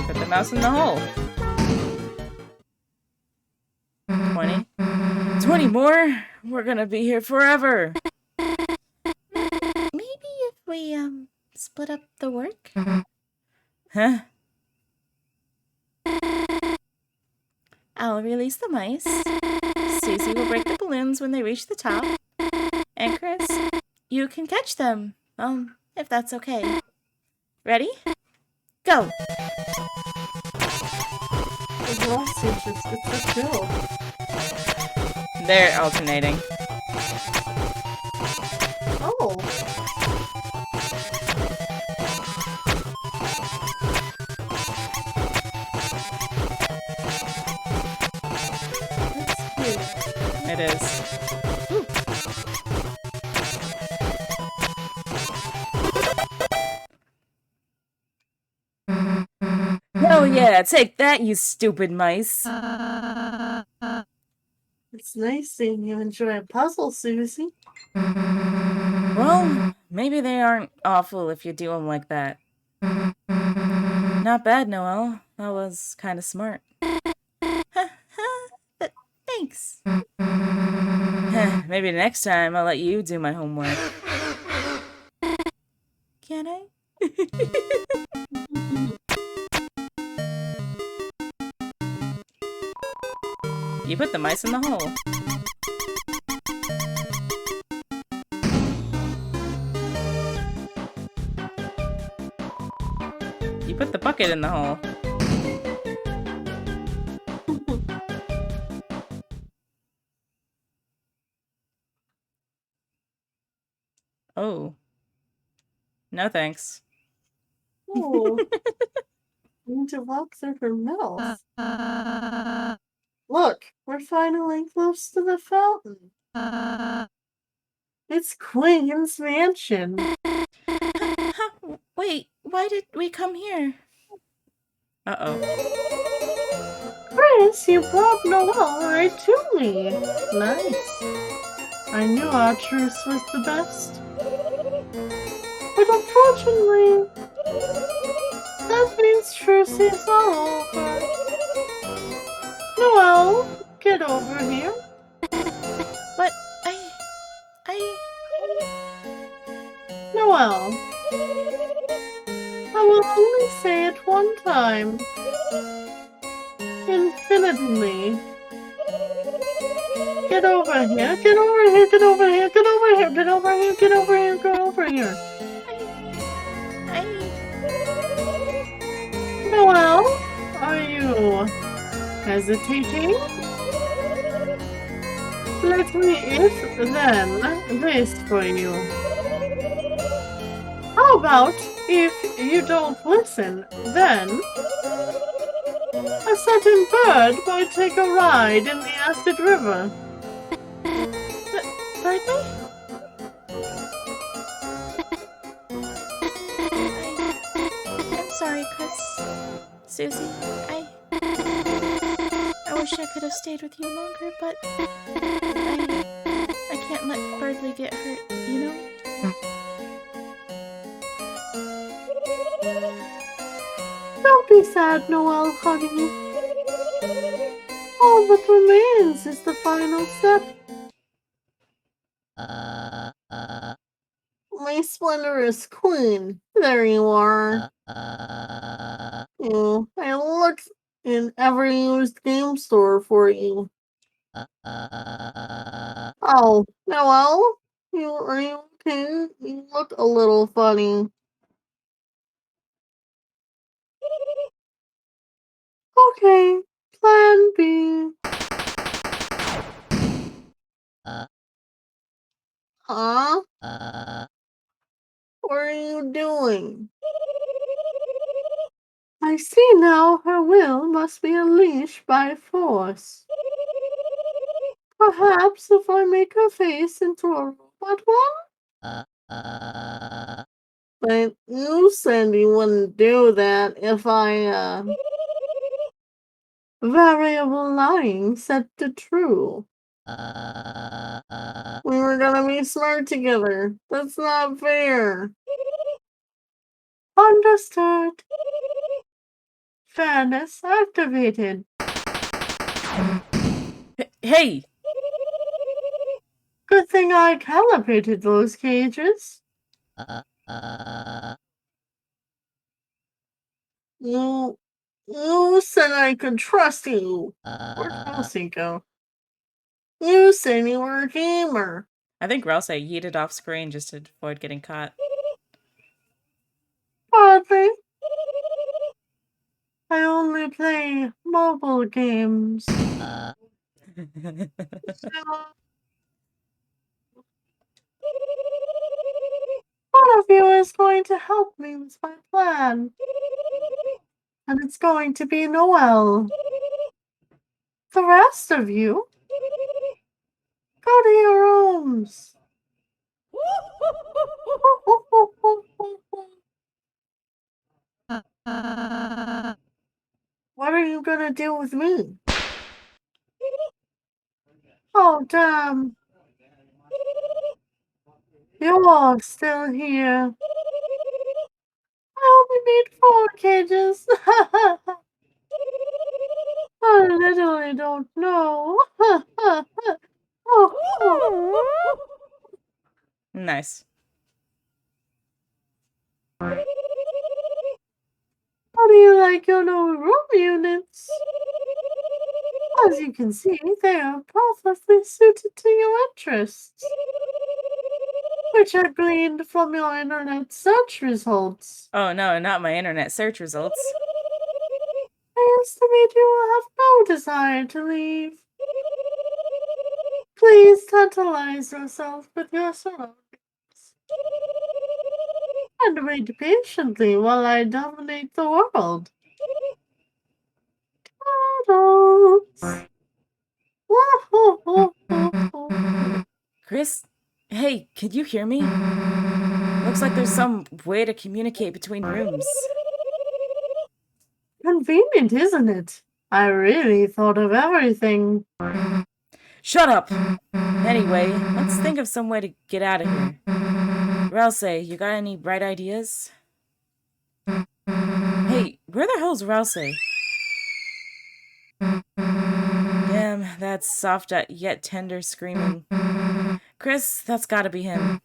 Put the mouse in the hole. 20. 20 more? We're gonna be here forever. Maybe if we split up the work? Huh? I'll release the mice. Susie will break the balloons when they reach the top. And Chris, you can catch them. If that's okay. Ready? Go! The lost interest, it's a kill. They're alternating. Oh. That's cute. It is. Oh yeah, take that, you stupid mice. It's nice seeing you enjoy a puzzle, Susie. Well, maybe they aren't awful if you do them like that. Not bad, Noelle. That was kind of smart. Thanks. Maybe next time I'll let you do my homework. Can I? You put the mice in the hole. You put the bucket in the hole. Oh. No thanks. Oh. We need to walk through her mouth. Look, we're finally close to the fountain. It's Queen's mansion. Wait, why did we come here? Uh-oh. Chris, you brought Noelle right to me. Nice. I knew our truce was the best. But unfortunately, that means truce is all over. Noelle, get over here. But Noelle, I will only say it one time. Infinitely. Get over here, get over here, get over here, get over here, get over here, get over here, get over here. Noelle, are you hesitating? Let me then this for you. How about if you don't listen, then a certain bird might take a ride in the acid river. Birthday? I'm sorry, Chris. Susie, I wish I could have stayed with you longer, but I can't let Birdly get hurt, you know? Don't be sad, Noel, honey. All that remains is the final step. My splendorous queen. There you are. I looked in every used game store for you. Oh, Noel? Are you okay? You look a little funny. Okay, plan B. Huh? What are you doing? I see now her will must be unleashed by force. Perhaps if I make her face into a robot one? But you said you wouldn't do that if I, variable lying set to true. We were gonna be smart together. That's not fair. Understood. Fairness activated. Hey! Good thing I calibrated those cages. You said I could trust you. Where'd Elsie go? You said you were a gamer. I think Ralse yeeted off screen just to avoid getting caught. Hardly. I only play mobile games. One of you is going to help me with my plan. And it's going to be Noel. The rest of you, go to your rooms. What are you gonna do with me? Oh, damn. You're still here. I only made 4 cages. I literally don't know. Nice. How do you like your new room units? As you can see, they are perfectly suited to your interests, which are gleaned from your internet search results. Oh no, not my internet search results. I estimate you will have no desire to leave. Please tantalize yourself with your surroundings. And wait patiently while I dominate the world. Turtles. Chris? Hey, can you hear me? Looks like there's some way to communicate between rooms. Convenient, isn't it? I really thought of everything. Shut up! Anyway, let's think of some way to get out of here. Ralse, you got any bright ideas? Hey, where the hell's Ralse? Damn, that's soft yet tender screaming. Chris, that's gotta be him.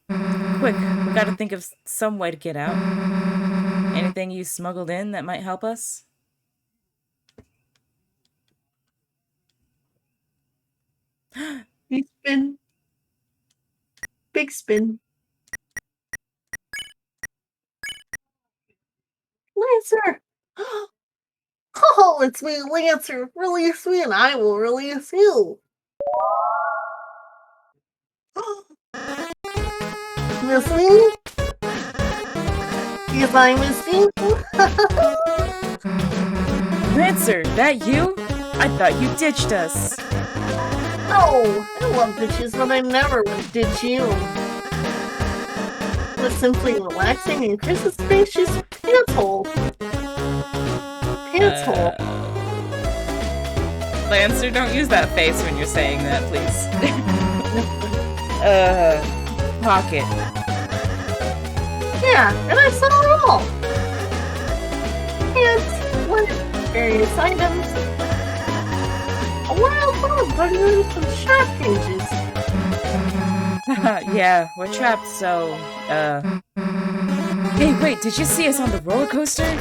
Quick, we gotta think of some way to get out. Anything you smuggled in that might help us? Big spin. Big spin. Lancer! Oh, it's me, Lancer! Release me and I will release you! miss me? Yes, I miss you. Lancer, that you? I thought you ditched us. Oh, I love ditches, but I never would ditch you. We're simply relaxing in Chris's spacious pants hole. Pants hole. Lancer, don't use that face when you're saying that, please. Pocket. Yeah, and I saw it all. Pants, lint, various items. A wild dog bugging some shop pages. Yeah, we're trapped, so, Hey, wait, did you see us on the roller coaster?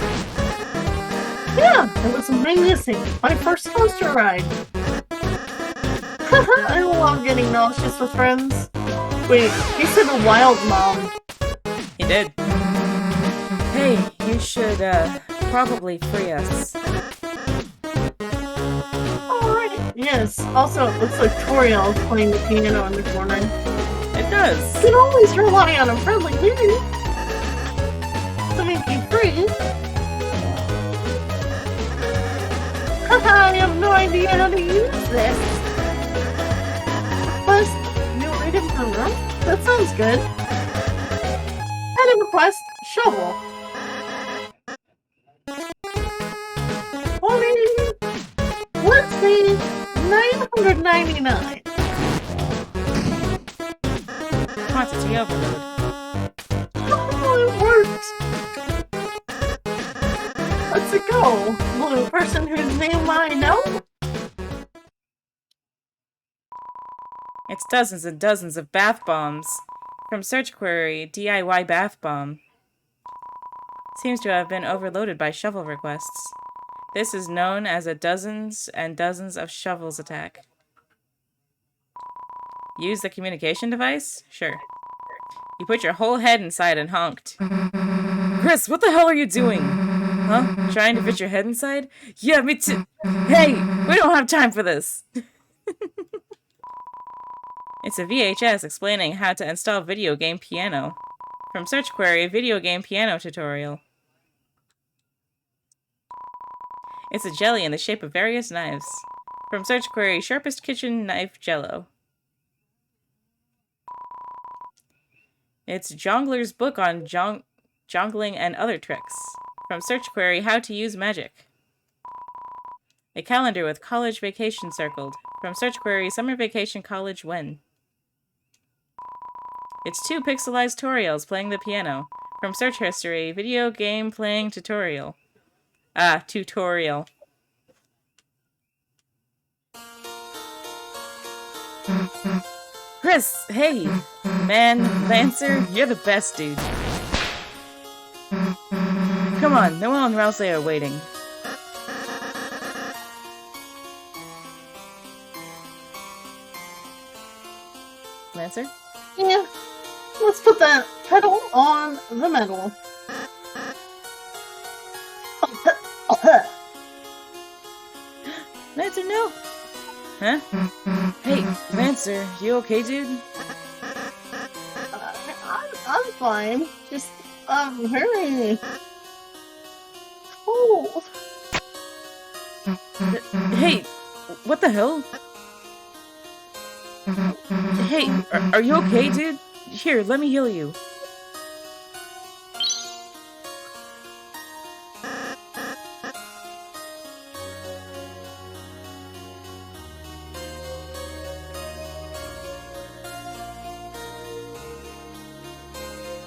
Yeah, it was amazing. My first coaster ride. I love getting nauseous with friends. Wait, he said a wild mom. He did. Hey, you should, probably free us. Alright. Yes, also it looks like Toriel is playing the piano in the corner. It does. You can always rely on a friendly dude to make you free. Haha, I have no idea how to use this. First, new item for room? That sounds good. Item request, shovel. 20. Let's see, 999. Quantity overload. Oh, it worked! Let's it go, blue person whose name I know? It's dozens and dozens of bath bombs. From search query, DIY bath bomb. Seems to have been overloaded by shovel requests. This is known as a dozens and dozens of shovels attack. Use the communication device? Sure. You put your whole head inside and honked. Chris, what the hell are you doing? Huh? Trying to fit your head inside? Yeah, me too. Hey, we don't have time for this. It's a VHS explaining how to install video game piano. From search query, video game piano tutorial. It's a jelly in the shape of various knives. From search query, sharpest kitchen knife jello. It's Jongler's book on jongling and other tricks. From search query, how to use magic. A calendar with college vacation circled. From search query, summer vacation college when. It's 2 pixelized tutorials playing the piano. From search history, video game playing tutorial. Ah, tutorial. Chris, hey! Man, Lancer, you're the best, dude. Come on, Noelle and Rousey are waiting. Lancer? Yeah, let's put that pedal on the metal. Lancer, no! Huh? Hey, Lancer, you okay, dude? I'm fine. Just, very cold. Hey, what the hell? Hey, are you okay, dude? Here, let me heal you.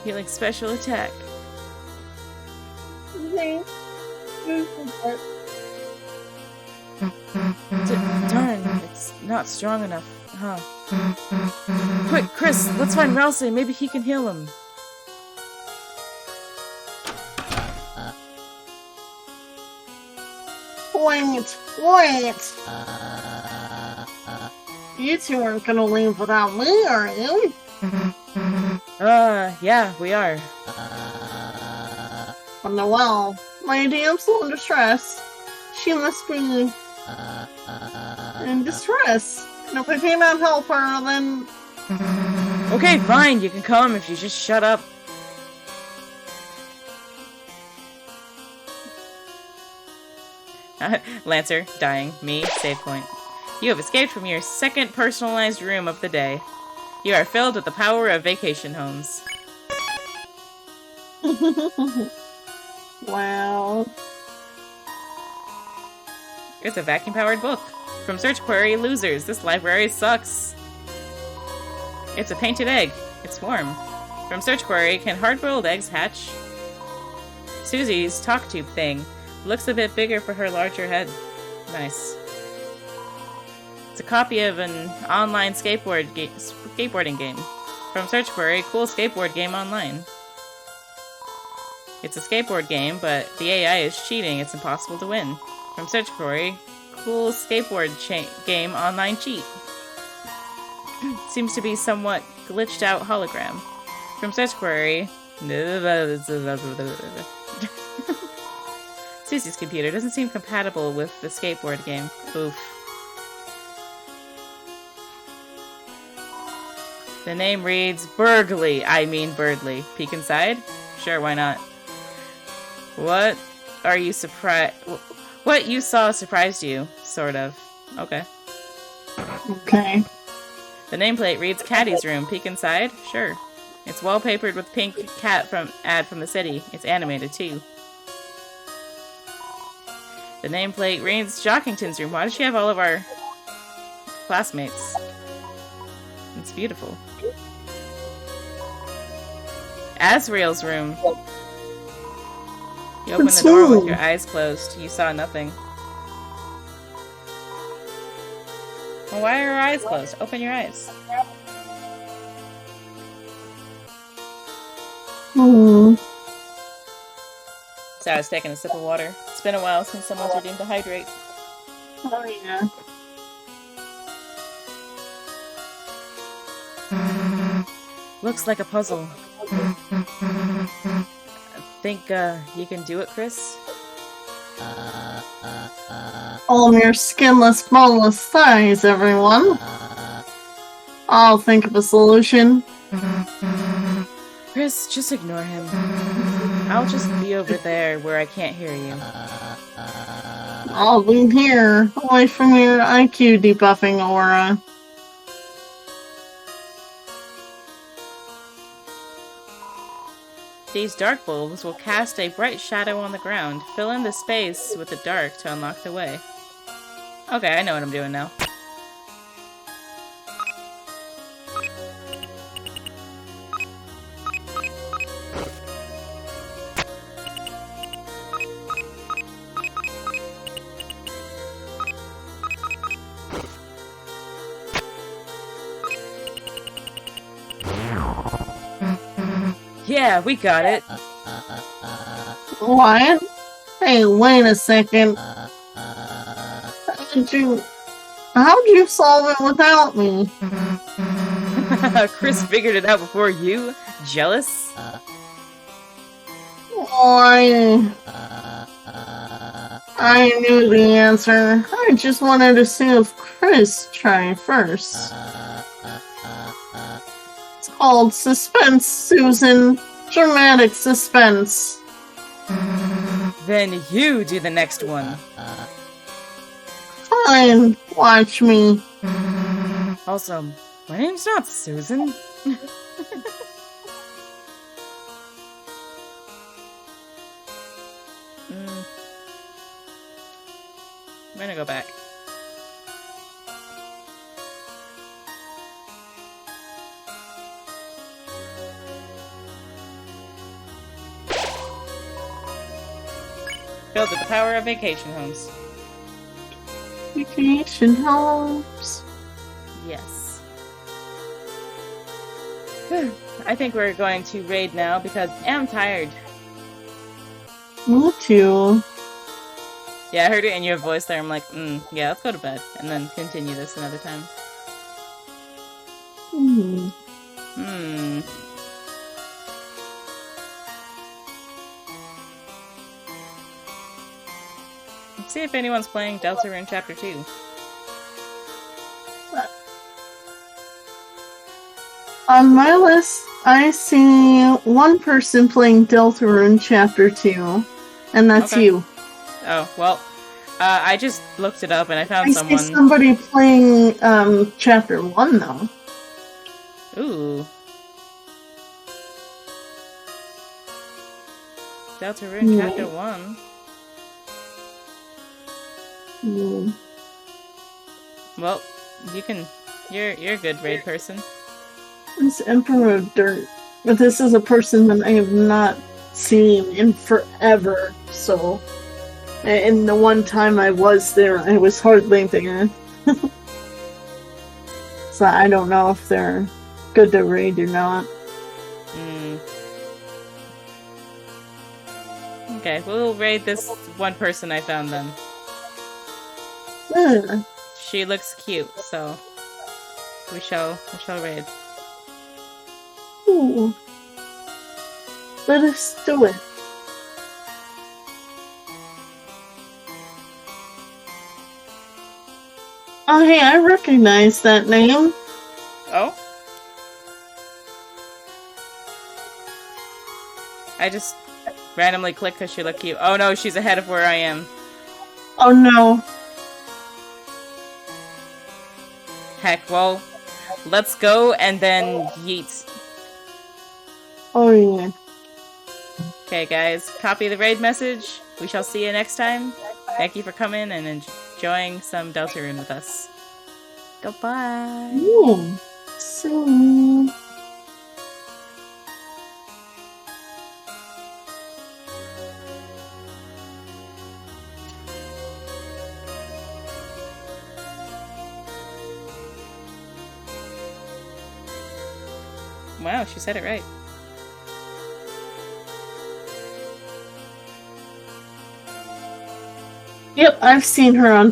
Healing special attack. Darn, it's not strong enough, huh? Quick, Chris, let's find Rousey. Maybe he can heal him. Wait! You two aren't gonna leave without me, are you? Yeah, we are. Noelle, my damsel in distress. She must be in distress. And if we cannot help her, then Okay, fine, you can come if you just shut up. Lancer, dying, me, save point. You have escaped from your second personalized room of the day. You are filled with the power of vacation homes. Wow. It's a vacuum-powered book. From Search Query, Losers, this library sucks. It's a painted egg. It's warm. From Search Query, can hard-boiled eggs hatch? Susie's talk tube thing. Looks a bit bigger for her larger head. Nice. It's a copy of an online skateboarding game. From Search Query, cool skateboard game online. It's a skateboard game, but the AI is cheating. It's impossible to win. From Search Query, cool skateboard game online cheat. Seems to be somewhat glitched out hologram. From Search Query, Susie's computer doesn't seem compatible with the skateboard game. Oof. The name reads Burgley. I mean Birdly. Peek inside? Sure, why not? What are you surprised? What you saw surprised you, sort of. Okay. Okay. The nameplate reads Caddy's room. Peek inside? Sure. It's wallpapered with pink cat ad from the city. It's animated too. The nameplate reads Jockington's room. Why does she have all of our classmates? It's beautiful. Asriel's room. You opened the door with your eyes closed. You saw nothing. Well, why are your eyes closed? Open your eyes. So I was taking a sip of water. It's been a while since someone's redeemed to hydrate. Oh yeah. Looks like a puzzle. Think you can do it, Chris? All your skinless, boneless thighs, everyone. I'll think of a solution. Chris, just ignore him. I'll just be over there where I can't hear you. I'll be here, away from your IQ debuffing aura. These dark bulbs will cast a bright shadow on the ground. Fill in the space with the dark to unlock the way. Okay, I know what I'm doing now. Yeah, we got it. What? Hey, wait a second. How'd you solve it without me? Chris figured it out before you? Jealous? Why? I knew the answer. I just wanted to see if Chris tried first. It's called suspense, Susan. Dramatic suspense. Then you do the next one. Fine, watch me. Also, my name's not Susan. I'm gonna go back. Filled with the power of vacation homes. Vacation homes. Yes. I think we're going to raid now because I'm tired. Me too. Yeah, I heard it in your voice there. I'm like, yeah, let's go to bed. And then continue this another time. Let's see if anyone's playing Deltarune Chapter 2. On my list, I see one person playing Deltarune Chapter 2, and that's Okay. you. Oh, well, I just looked it up and I found I someone. see somebody playing Chapter 1, though. Ooh. Deltarune Yeah. Chapter 1. Mm. Well, you're a good raid person. This Emperor of Dirt. But this is a person that I have not seen in forever, so... And the one time I was there, I was hardly there. So I don't know if they're good to raid or not. Okay, we'll raid this one person I found then. Yeah. She looks cute, so we shall raid. Ooh. Let us do it. Oh hey, I recognize that name. Oh? I just randomly clicked because she looked cute. Oh no, she's ahead of where I am. Oh no. Heck, well, let's go and then yeet. Oh yeah. Okay, guys, copy the raid message. We shall see you next time. Thank you for coming and enjoying some Deltarune with us. Goodbye. Yeah. So... Wow, she said it right. Yep, I've seen her on